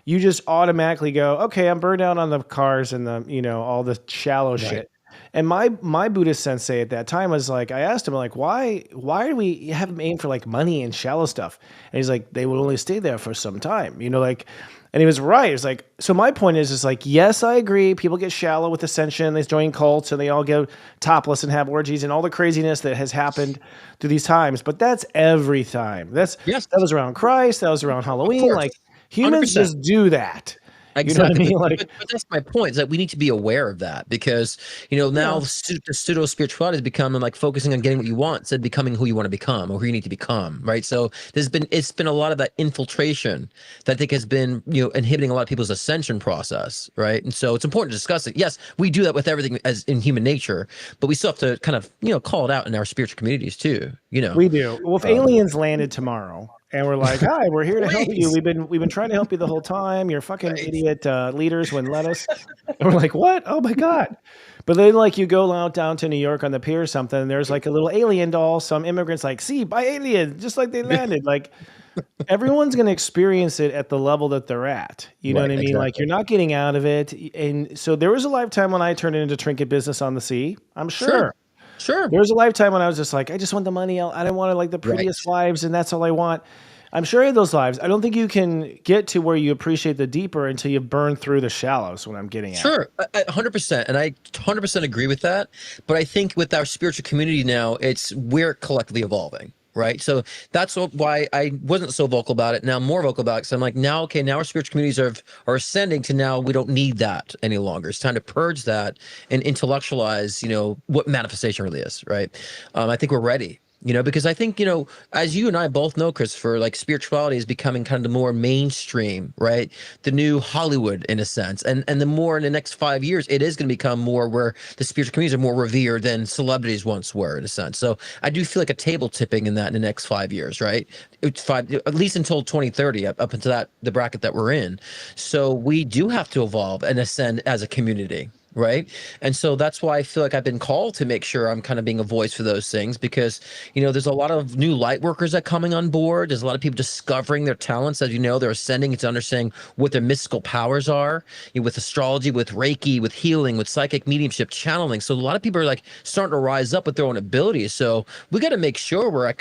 you just automatically go, okay, I'm burned out on the cars and the, you know, all the shallow shit. And my Buddhist sensei at that time was like, I asked him like, why do we have them aim for like money and shallow stuff? And he's like, they will only stay there for some time, you know, like, and he was right. It's like, so my point is like, yes, I agree. People get shallow with Ascension. They join cults and they all go topless and have orgies and all the craziness that has happened through these times. But that's every time. That was around Christ. That was around Halloween. Like humans 100%. just do that. Exactly. You know what I mean? But that's my point, is that we need to be aware of that, because, you know, now the pseudo spirituality is becoming like focusing on getting what you want instead of becoming who you want to become or who you need to become, right? So it's been a lot of that infiltration that I think has been, you know, inhibiting a lot of people's ascension process, right? And so it's important to discuss it. Yes, we do that with everything as in human nature, but we still have to kind of, you know, call it out in our spiritual communities too, you know. We do. Well, if aliens landed tomorrow and we're like, hi, we're here to help you. We've been trying to help you the whole time. Your fucking idiot leaders wouldn't let us. And we're like, what? Oh my God. But then like you go out down to New York on the pier or something, and there's like a little alien doll. Some immigrants like, see, by aliens, just like they landed. Like everyone's going to experience it at the level that they're at. You know what I mean? Like you're not getting out of it. And so there was a lifetime when I turned it into trinket business on the sea. I'm sure. Sure. There was a lifetime when I was just like, I just want the money. I don't want like the prettiest wives, and that's all I want. I'm sure I had those lives. I don't think you can get to where you appreciate the deeper until you burn through the shallows. What I'm getting at. Sure, 100%, and I 100% agree with that. But I think with our spiritual community now, we're collectively evolving. Right. So that's why I wasn't so vocal about it. Now I'm more vocal about it. So I'm like, now, okay, now our spiritual communities are ascending to now we don't need that any longer. It's time to purge that and intellectualize, you know, what manifestation really is. Right. I think we're ready. You know, because I think, you know, as you and I both know, Christopher, like spirituality is becoming kind of the more mainstream, right? The new Hollywood in a sense. And the more in the next 5 years, it is going to become more where the spiritual communities are more revered than celebrities once were in a sense. So I do feel like a table tipping in that in the next 5 years, right? It's at least until 2030, up into the bracket that we're in. So we do have to evolve and ascend as a community. Right. And so that's why I feel like I've been called to make sure I'm kind of being a voice for those things, because, you know, there's a lot of new light workers that are coming on board. There's a lot of people discovering their talents. As you know, they're ascending into understanding what their mystical powers are, you know, with astrology, with Reiki, with healing, with psychic mediumship, channeling. So a lot of people are like starting to rise up with their own abilities. So we got to make sure we're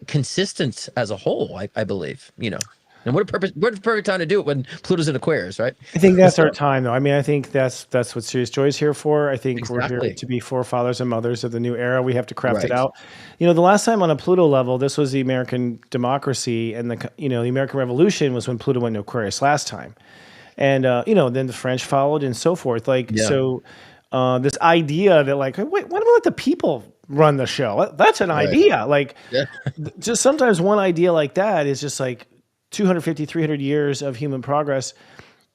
consistent as a whole, I believe, you know. And what a perfect time to do it when Pluto's in Aquarius, right? I think that's our time, though. I mean, I think that's what Serious Joy is here for. I think we're here to be forefathers and mothers of the new era. We have to craft it out. You know, the last time on a Pluto level, this was the American democracy, and the American Revolution was when Pluto went to Aquarius last time, and you know, then the French followed and so forth. Like so, this idea that like, wait, why don't we let the people run the show? That's an idea. Like, just sometimes one idea like that is just like 250, 300 years of human progress.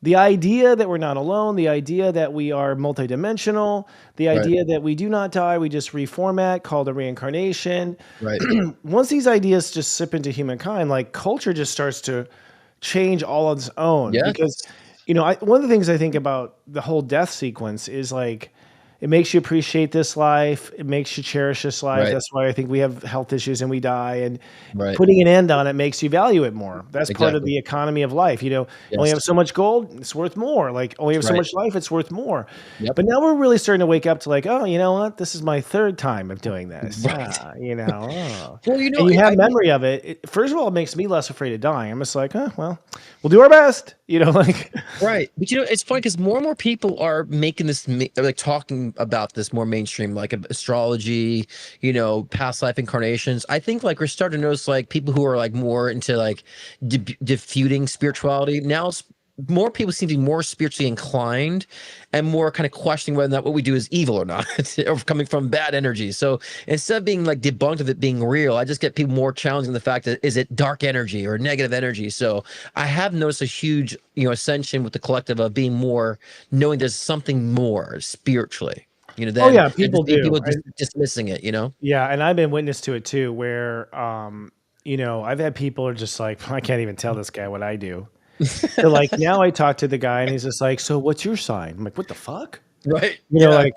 The idea that we're not alone, the idea that we are multidimensional, the idea that we do not die, we just reformat, called a reincarnation. Right. Once these ideas just sip into humankind, like culture just starts to change all on its own. Yes. Because, you know, one of the things I think about the whole death sequence is like, it makes you appreciate this life. It makes you cherish this life. That's why I think we have health issues and we die. And putting an end on it makes you value it more. That's part of the economy of life. You know, only have so much gold, it's worth more. Like only have so much life, it's worth more. But now we're really starting to wake up to like, oh, you know what? This is my third time of doing this. You know, well, you know, and you have memory of it. First of all, it makes me less afraid of dying. I'm just like, well, we'll do our best. You know, like But you know, it's funny because more and more people are making this, like talking about this more mainstream, like astrology, you know, past life incarnations. I think like we're starting to notice like people who are like more into like diffusing spirituality. Now it's more people seem to be more spiritually inclined and more kind of questioning whether or not what we do is evil or not, or coming from bad energy. So instead of being like debunked of it being real, I just get people more challenging the fact that is it dark energy or negative energy. So I have noticed a huge, you know, ascension with the collective of being more knowing there's something more spiritually. You know, people do. People dismissing it, you know? Yeah, and I've been witness to it too, where I've had people are just like, I can't even tell this guy what I do. They're like, now I talk to the guy and he's just like, so what's your sign? I'm like, what the fuck? Right. Like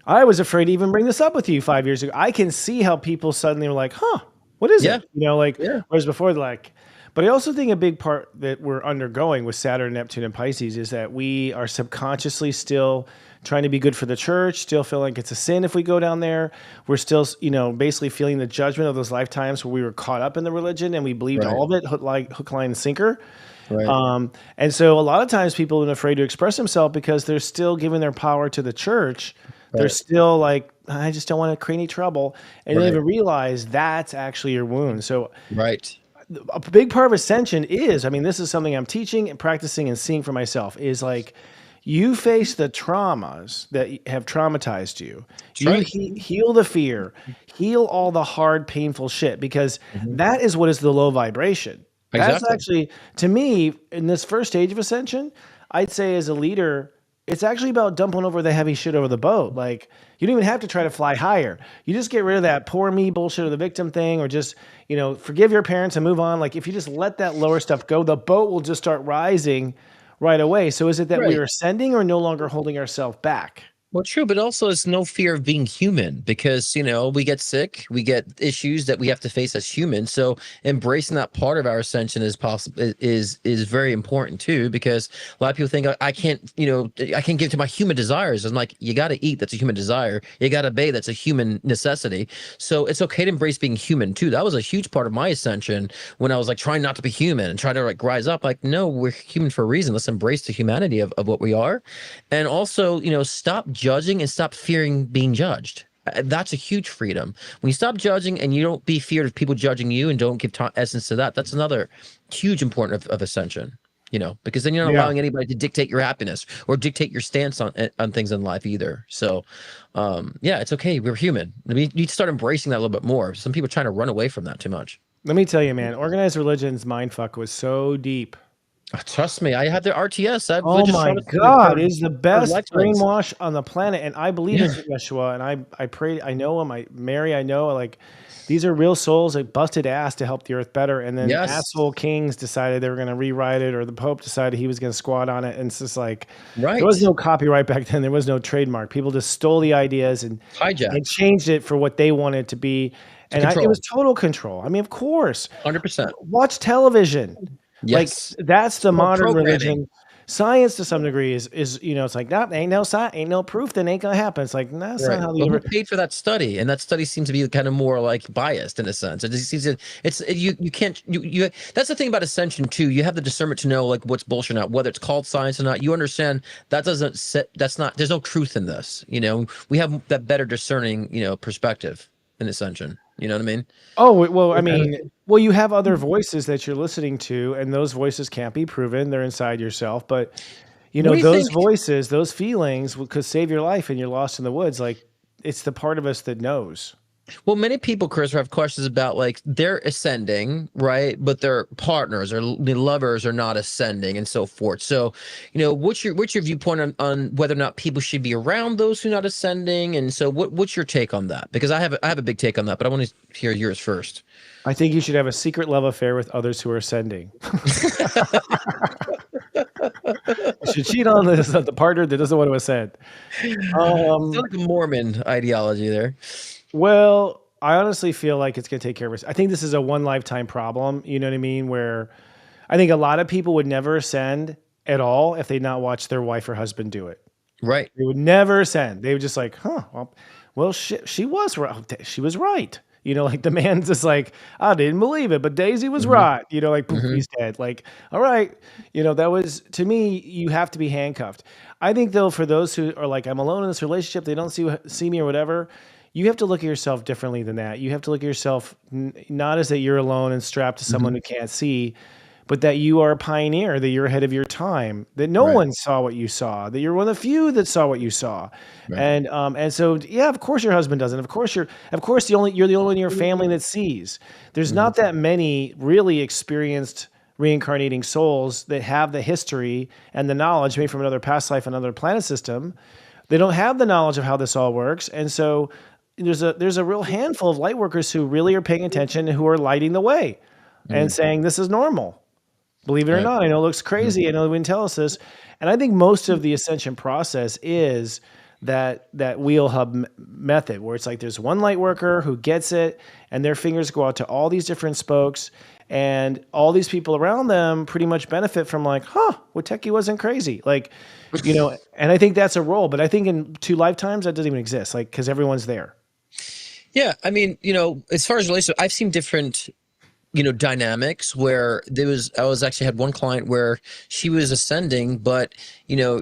I was afraid to even bring this up with you 5 years ago. I can see how people suddenly were like, huh, what is it? Whereas before they're like, but I also think a big part that we're undergoing with Saturn, Neptune, and Pisces is that we are subconsciously still trying to be good for the church, still feel like it's a sin if we go down there. We're still, basically feeling the judgment of those lifetimes where we were caught up in the religion and we believed all of it, hook, line, and sinker. Right. And so a lot of times people are afraid to express themselves because they're still giving their power to the church. Right. They're still like, I just don't want to create any trouble. And they don't even realize that's actually your wound. So a big part of Ascension is, this is something I'm teaching and practicing and seeing for myself, is like, you face the traumas that have traumatized you. Heal the fear, heal all the hard, painful shit, because that is what is the low vibration. That's actually, to me, in this first stage of Ascension, I'd say as a leader, it's actually about dumping over the heavy shit over the boat. Like, you don't even have to try to fly higher. You just get rid of that poor me bullshit of the victim thing, or just, forgive your parents and move on. Like, if you just let that lower stuff go, the boat will just start rising right away. So is it that we are ascending or no longer holding ourselves back? Well, true, but also it's no fear of being human, because, we get sick, we get issues that we have to face as humans. So embracing that part of our ascension is very important too, because a lot of people think I can't give to my human desires. And like, you got to eat. That's a human desire. You got to bathe. That's a human necessity. So it's okay to embrace being human too. That was a huge part of my ascension when I was like trying not to be human and trying to like rise up. Like, no, we're human for a reason. Let's embrace the humanity of what we are. And also, stop judging and stop fearing being judged. That's a huge freedom. When you stop judging and you don't be feared of people judging you and don't give essence to that, that's another huge important of Ascension, because then you're not allowing anybody to dictate your happiness or dictate your stance on things in life either. So, it's okay. We're human. We need to start embracing that a little bit more. Some people are trying to run away from that too much. Let me tell you, man, organized religion's mindfuck was so deep. Trust me, I had the RTS. Oh my God, it's the best brainwash on the planet, and I believe in Yeshua, and I pray. I know him. I know, like, these are real souls that busted ass to help the earth better, and then asshole kings decided they were going to rewrite it, or the Pope decided he was going to squat on it, and it's just like, there was no copyright back then. There was no trademark. People just stole the ideas and changed it for what they wanted to be, and it was total control. Of course, 100%. Watch television. Yes. Like, that's the modern religion. Science to some degree is it's like, nah, ain't no science, ain't no proof, that ain't gonna happen. It's like, nah, that's not how the universe. Who paid for that study? And that study seems to be kind of more like biased in a sense. You can't that's the thing about Ascension too. You have the discernment to know like what's bullshit or not, whether it's called science or not. You understand there's no truth in this. We have that better discerning, perspective in Ascension. You know what I mean? Oh, well, you have other voices that you're listening to, and those voices can't be proven. They're inside yourself. But, those voices, those feelings could save your life, and you're lost in the woods. Like, it's the part of us that knows. Well, many people, Chris, have questions about like they're ascending, right? But their partners or the lovers are not ascending and so forth. So, what's your viewpoint on whether or not people should be around those who are not ascending? And so what's your take on that? Because I have a big take on that, but I want to hear yours first. I think you should have a secret love affair with others who are ascending. You should cheat on the partner that doesn't want to ascend. It's like a Mormon ideology there. Well, I honestly feel like it's going to take care of us. I think this is a one lifetime problem. You know what I mean? Where I think a lot of people would never ascend at all if they not watch their wife or husband do it. Right. They would never ascend. They would just like, well, she was right. She was right. Like the man's just like, I didn't believe it, but Daisy was right. Like, poof, he's dead. Like, all right. That was, to me, you have to be handcuffed. I think though, for those who are like, I'm alone in this relationship, they don't see me or whatever, you have to look at yourself differently than that. You have to look at yourself not as that you're alone and strapped to someone who can't see, but that you are a pioneer, that you're ahead of your time, that no one saw what you saw, that you're one of the few that saw what you saw. Right. And so, of course your husband doesn't. Of course you're the only one in your family that sees. There's not that many really experienced reincarnating souls that have the history and the knowledge, maybe from another past life, another planet system. They don't have the knowledge of how this all works. And so there's a real handful of light workers who really are paying attention and who are lighting the way and saying this is normal. Believe it or Right. not, I know it looks crazy. I know they wouldn't tell us this. And I think most of the ascension process is that wheel hub method where it's like there's one light worker who gets it and their fingers go out to all these different spokes and all these people around them pretty much benefit from like, Witeki wasn't crazy. Like, and I think that's a role, but I think in 2 lifetimes that doesn't even exist. Like, cause everyone's there. Yeah. I mean, as far as relationships, I've seen different dynamics where I was actually had one client where she was ascending, but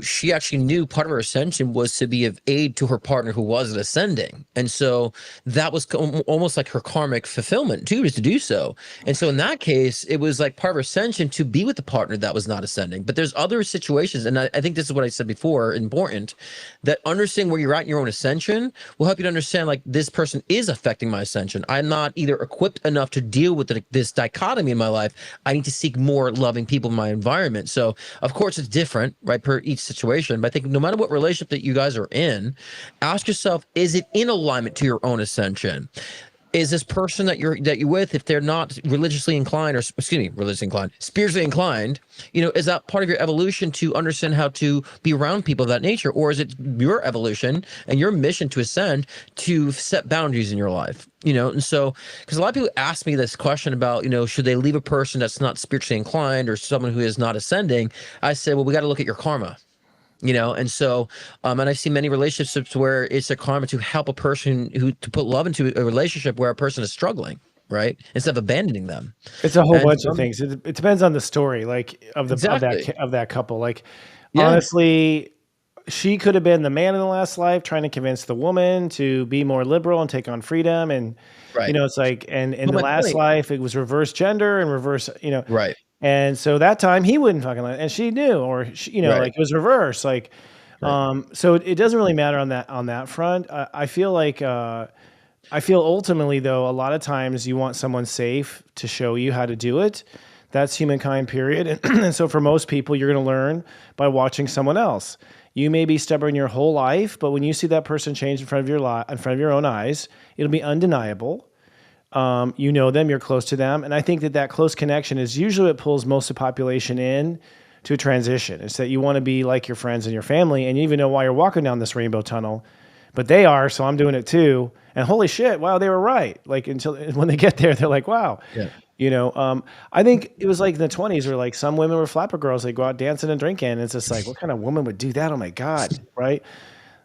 she actually knew part of her ascension was to be of aid to her partner who wasn't ascending. And so that was almost like her karmic fulfillment too, is to do so. And so in that case, it was like part of her ascension to be with the partner that was not ascending. But there's other situations, and I think this is what I said before, important, that understanding where you're at in your own ascension will help you to understand like this person is affecting my ascension. I'm not either equipped enough to deal with this dichotomy in my life. I need to seek more loving people in my environment. So of course it's different, right, per each situation. But I think no matter what relationship that you guys are in, ask yourself, is it in alignment to your own ascension? Is this person that you're with, if they're not religiously inclined, or spiritually inclined, is that part of your evolution to understand how to be around people of that nature? Or is it your evolution and your mission to ascend to set boundaries in your life? And so, because a lot of people ask me this question about, should they leave a person that's not spiritually inclined or someone who is not ascending? I say, well, we got to look at your karma. And so, and I see many relationships where it's a karma to help a person to put love into a relationship where a person is struggling, right? Instead of abandoning them. It's a whole bunch of things. It depends on the story, like of that couple. Like, honestly, she could have been the man in the last life trying to convince the woman to be more liberal and take on freedom. And, it's like, and in the last life, it was reverse gender and reverse, Right. And so that time he wouldn't fucking let, and she knew, or like it was reverse. Like, so it doesn't really matter on that front. I feel like, I feel ultimately though, a lot of times you want someone safe to show you how to do it. That's humankind, period. And so for most people, you're going to learn by watching someone else. You may be stubborn your whole life, but when you see that person change in front of your own eyes, it'll be undeniable. You know them, you're close to them. And I think that close connection is usually what pulls most of the population in to a transition. It's that you want to be like your friends and your family, and you even know why you're walking down this rainbow tunnel, but they are, so I'm doing it too. And holy shit, wow, they were right. Like until when they get there, they're like, wow. Yeah. I think it was like in the 1920s where like some women were flapper girls. They go out dancing and drinking. And it's just like, what kind of woman would do that? Oh my God. Right.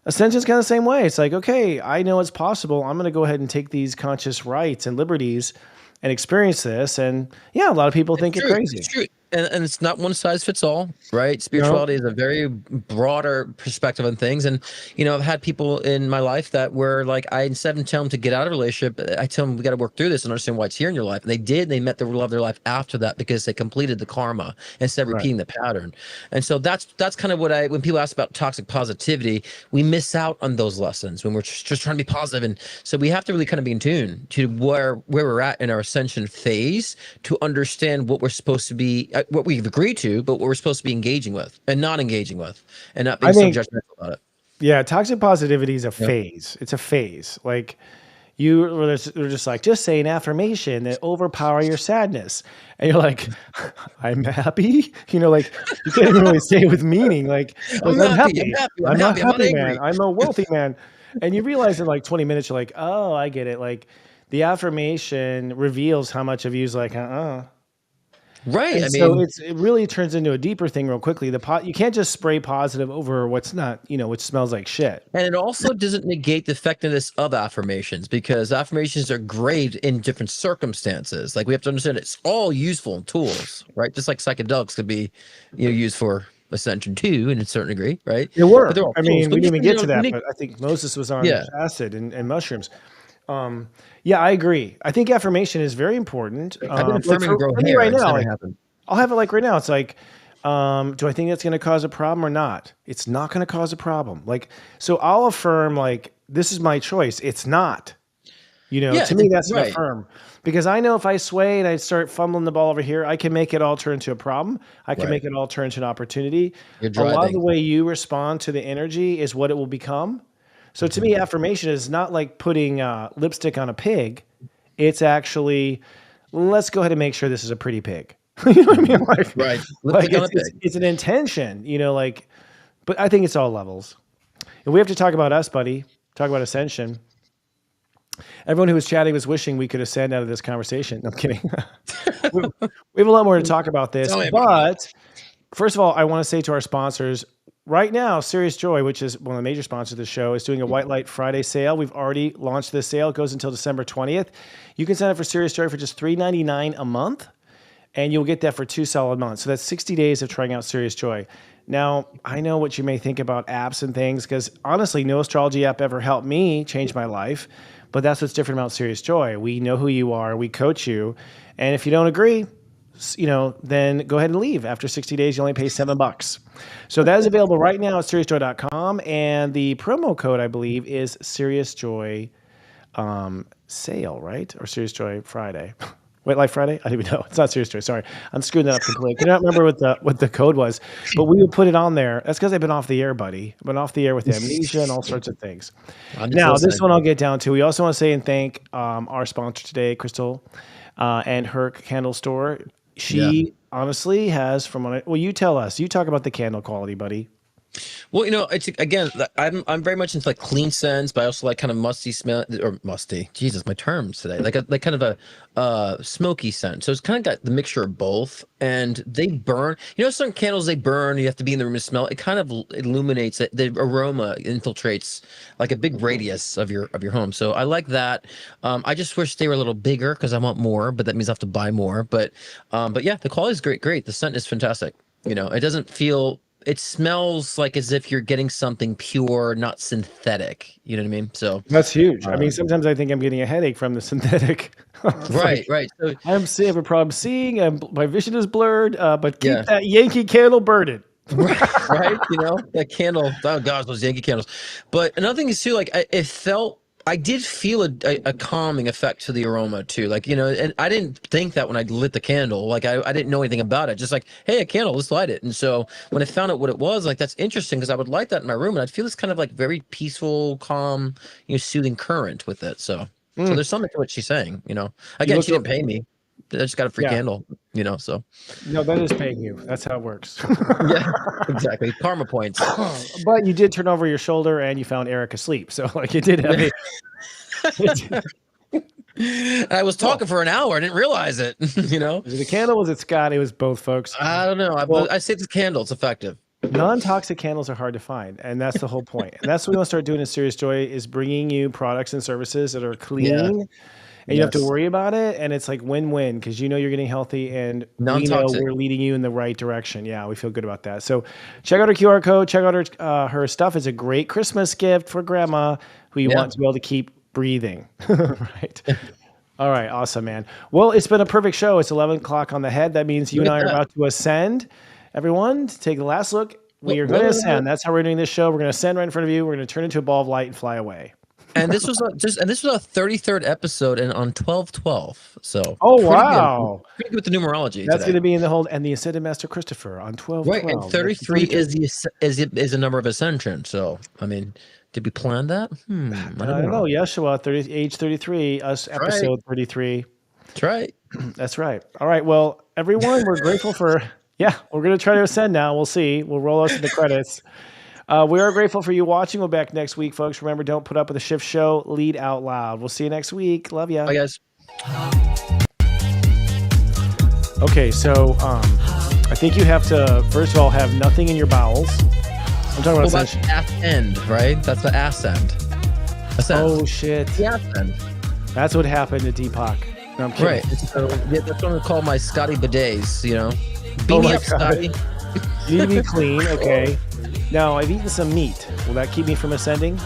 Ascension's kind of the same way. It's like, okay, I know it's possible. I'm going to go ahead and take these conscious rights and liberties and experience this. And yeah, a lot of people think it's crazy. It's true. And it's not one size fits all, right? Spirituality is a very broader perspective on things. And, I've had people in my life that were like, instead of telling them to get out of a relationship, I tell them we got to work through this and understand why it's here in your life. And they did. They met the love of their life after that because they completed the karma instead of repeating the pattern. And so that's kind of when people ask about toxic positivity, we miss out on those lessons when we're just trying to be positive. And so we have to really kind of be in tune to where we're at in our ascension phase to understand what we're supposed to be, what we've agreed to, but what we're supposed to be engaging with and not engaging with, and not being so judgmental about it. Yeah, toxic positivity is a phase. It's a phase. Like they're just like, just say an affirmation that overpower your sadness, and you're like, I'm happy. Like you can't even really say it with meaning. Like I'm happy. I'm not happy, man. I'm a wealthy man. And you realize in like 20 minutes, you're like, oh, I get it. Like the affirmation reveals how much of you is like, Right. And so it really turns into a deeper thing real quickly. You can't just spray positive over what's not, which smells like shit. And it also doesn't negate the effectiveness of affirmations, because affirmations are great in different circumstances. Like we have to understand it's all useful tools, right? Just like psychedelics could be, used for ascension too, in a certain degree, right? They were. I mean, we didn't even get to that, but I think Moses was on acid and mushrooms. Yeah, I agree. I think affirmation is very important. I've been affirming grow hair right now. I'll have it like right now. It's like, do I think that's going to cause a problem or not? It's not going to cause a problem. Like, so I'll affirm like, this is my choice. It's not, to me, that's an affirm, because I know if I sway and I start fumbling the ball over here, I can make it all turn to a problem. I can make it all turn to an opportunity. A lot of the way you respond to the energy is what it will become. So to me, affirmation is not like putting lipstick on a pig. It's actually, let's go ahead and make sure this is a pretty pig. You know what I mean? Like, Right. like it's an intention, but I think it's all levels. And we have to talk about us, buddy. Talk about Ascension. Everyone who was chatting was wishing we could ascend out of this conversation. No, I'm kidding. we have a lot more to talk about this. But first of all, I want to say to our sponsors, right now, Serious Joy, which is one of the major sponsors of the show, is doing a White Light Friday sale. We've already launched this sale. It goes until December 20th. You can sign up for Serious Joy for just $3.99 a month, and you'll get that for 2 solid months. So that's 60 days of trying out Serious Joy. Now, I know what you may think about apps and things, because honestly, no astrology app ever helped me change my life. But that's what's different about Serious Joy. We know who you are. We coach you. And if you don't agree, then go ahead and leave. After 60 days, you only pay $7. So that is available right now at seriousjoy.com. And the promo code, I believe, is Serious Joy sale, right? Or Serious Joy Friday. White Light Friday? I don't even know. It's not Serious Joy. Sorry. I'm screwing that up completely. I cannot remember what the code was, but we will put it on there. That's because I've been off the air, buddy. I've been off the air with amnesia and all sorts of things. Now, this one I'll get down to. We also want to say and thank our sponsor today, Crystal, and her candle store. She honestly has, you tell us. You talk about the candle quality, buddy. Well, it's again, I'm very much into like clean scents, but I also like kind of musty smell or musty. Jesus, my terms today. Like kind of a smoky scent. So it's kind of got the mixture of both, and they burn. Certain candles they burn. You have to be in the room to smell. It kind of illuminates it. The aroma infiltrates like a big radius of your home. So I like that. I just wish they were a little bigger because I want more, but that means I have to buy more. But yeah, the quality is great. The scent is fantastic. It doesn't feel. It smells like as if you're getting something pure, not synthetic. You know what I mean? So that's huge. I mean, sometimes I think I'm getting a headache from the synthetic. Right. So I have a problem seeing, and my vision is blurred. But keep that Yankee candle burning. Right. That candle. Oh gosh, those Yankee candles. But another thing is too, like I did feel a calming effect to the aroma too. And I didn't think that when I lit the candle, like I didn't know anything about it. Just like, hey, a candle, let's light it. And so when I found out what it was, like, that's interesting because I would light that in my room and I'd feel this kind of like very peaceful, calm, soothing current with it. So there's something to what she's saying, Again, she didn't pay me. I just got a free candle, so. No, that is paying you. That's how it works. Yeah, exactly. Karma points. But you did turn over your shoulder and you found Eric asleep. So like you did have I was talking for an hour. I didn't realize it, Was it the candle? Was it Scott? It was both, folks. I don't know. I say it's a candle. It's effective. Non-toxic candles are hard to find, and that's the whole point. And that's what we want to start doing in Serious Joy is bringing you products and services that are clean. And you have to worry about it, and it's like win-win because you're getting healthy, and we know we're leading you in the right direction. Yeah, we feel good about that. So check out her QR code. Check out her stuff. It's a great Christmas gift for Grandma who you want to be able to keep breathing. Right. All right. Awesome, man. Well, it's been a perfect show. It's 11 o'clock on the head. That means you and I are about to ascend. Everyone, take the last look. We are going to ascend. That's how we're doing this show. We're going to ascend right in front of you. We're going to turn into a ball of light and fly away. And this was our 33rd episode and on 12/12. So wow, pretty good with the numerology. That's going to be in the whole and the Ascended Master Christopher on 12/12. Right, and 33 is a number of ascension. So I mean, did we plan that? I don't know. Yeshua, age 33, us episode 33. That's right. That's right. All right. Well, everyone, we're grateful for. Yeah, we're going to try to ascend now. We'll see. We'll roll us in the credits. We are grateful for you watching. We'll be back next week, folks. Remember, don't put up with the shift show. Lead out loud. We'll see you next week. Love ya. Bye, guys. Okay, so I think you have to, first of all, have nothing in your bowels. I'm talking about Ascension. That's end, right? That's the ascend. Ascend. Oh, shit. The ascend. That's what happened to Deepak. No, I'm kidding. Right. So, that's what I call my Scotty bidets, Beam me up, Scotty. You need to be clean, okay. Now, I've eaten some meat. Will that keep me from ascending?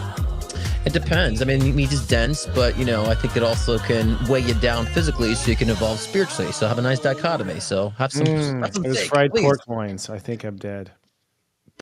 It depends. I mean, meat is dense, but, I think it also can weigh you down physically so you can evolve spiritually. So have a nice dichotomy. So have some steak, fried please. pork loins. I think I'm dead.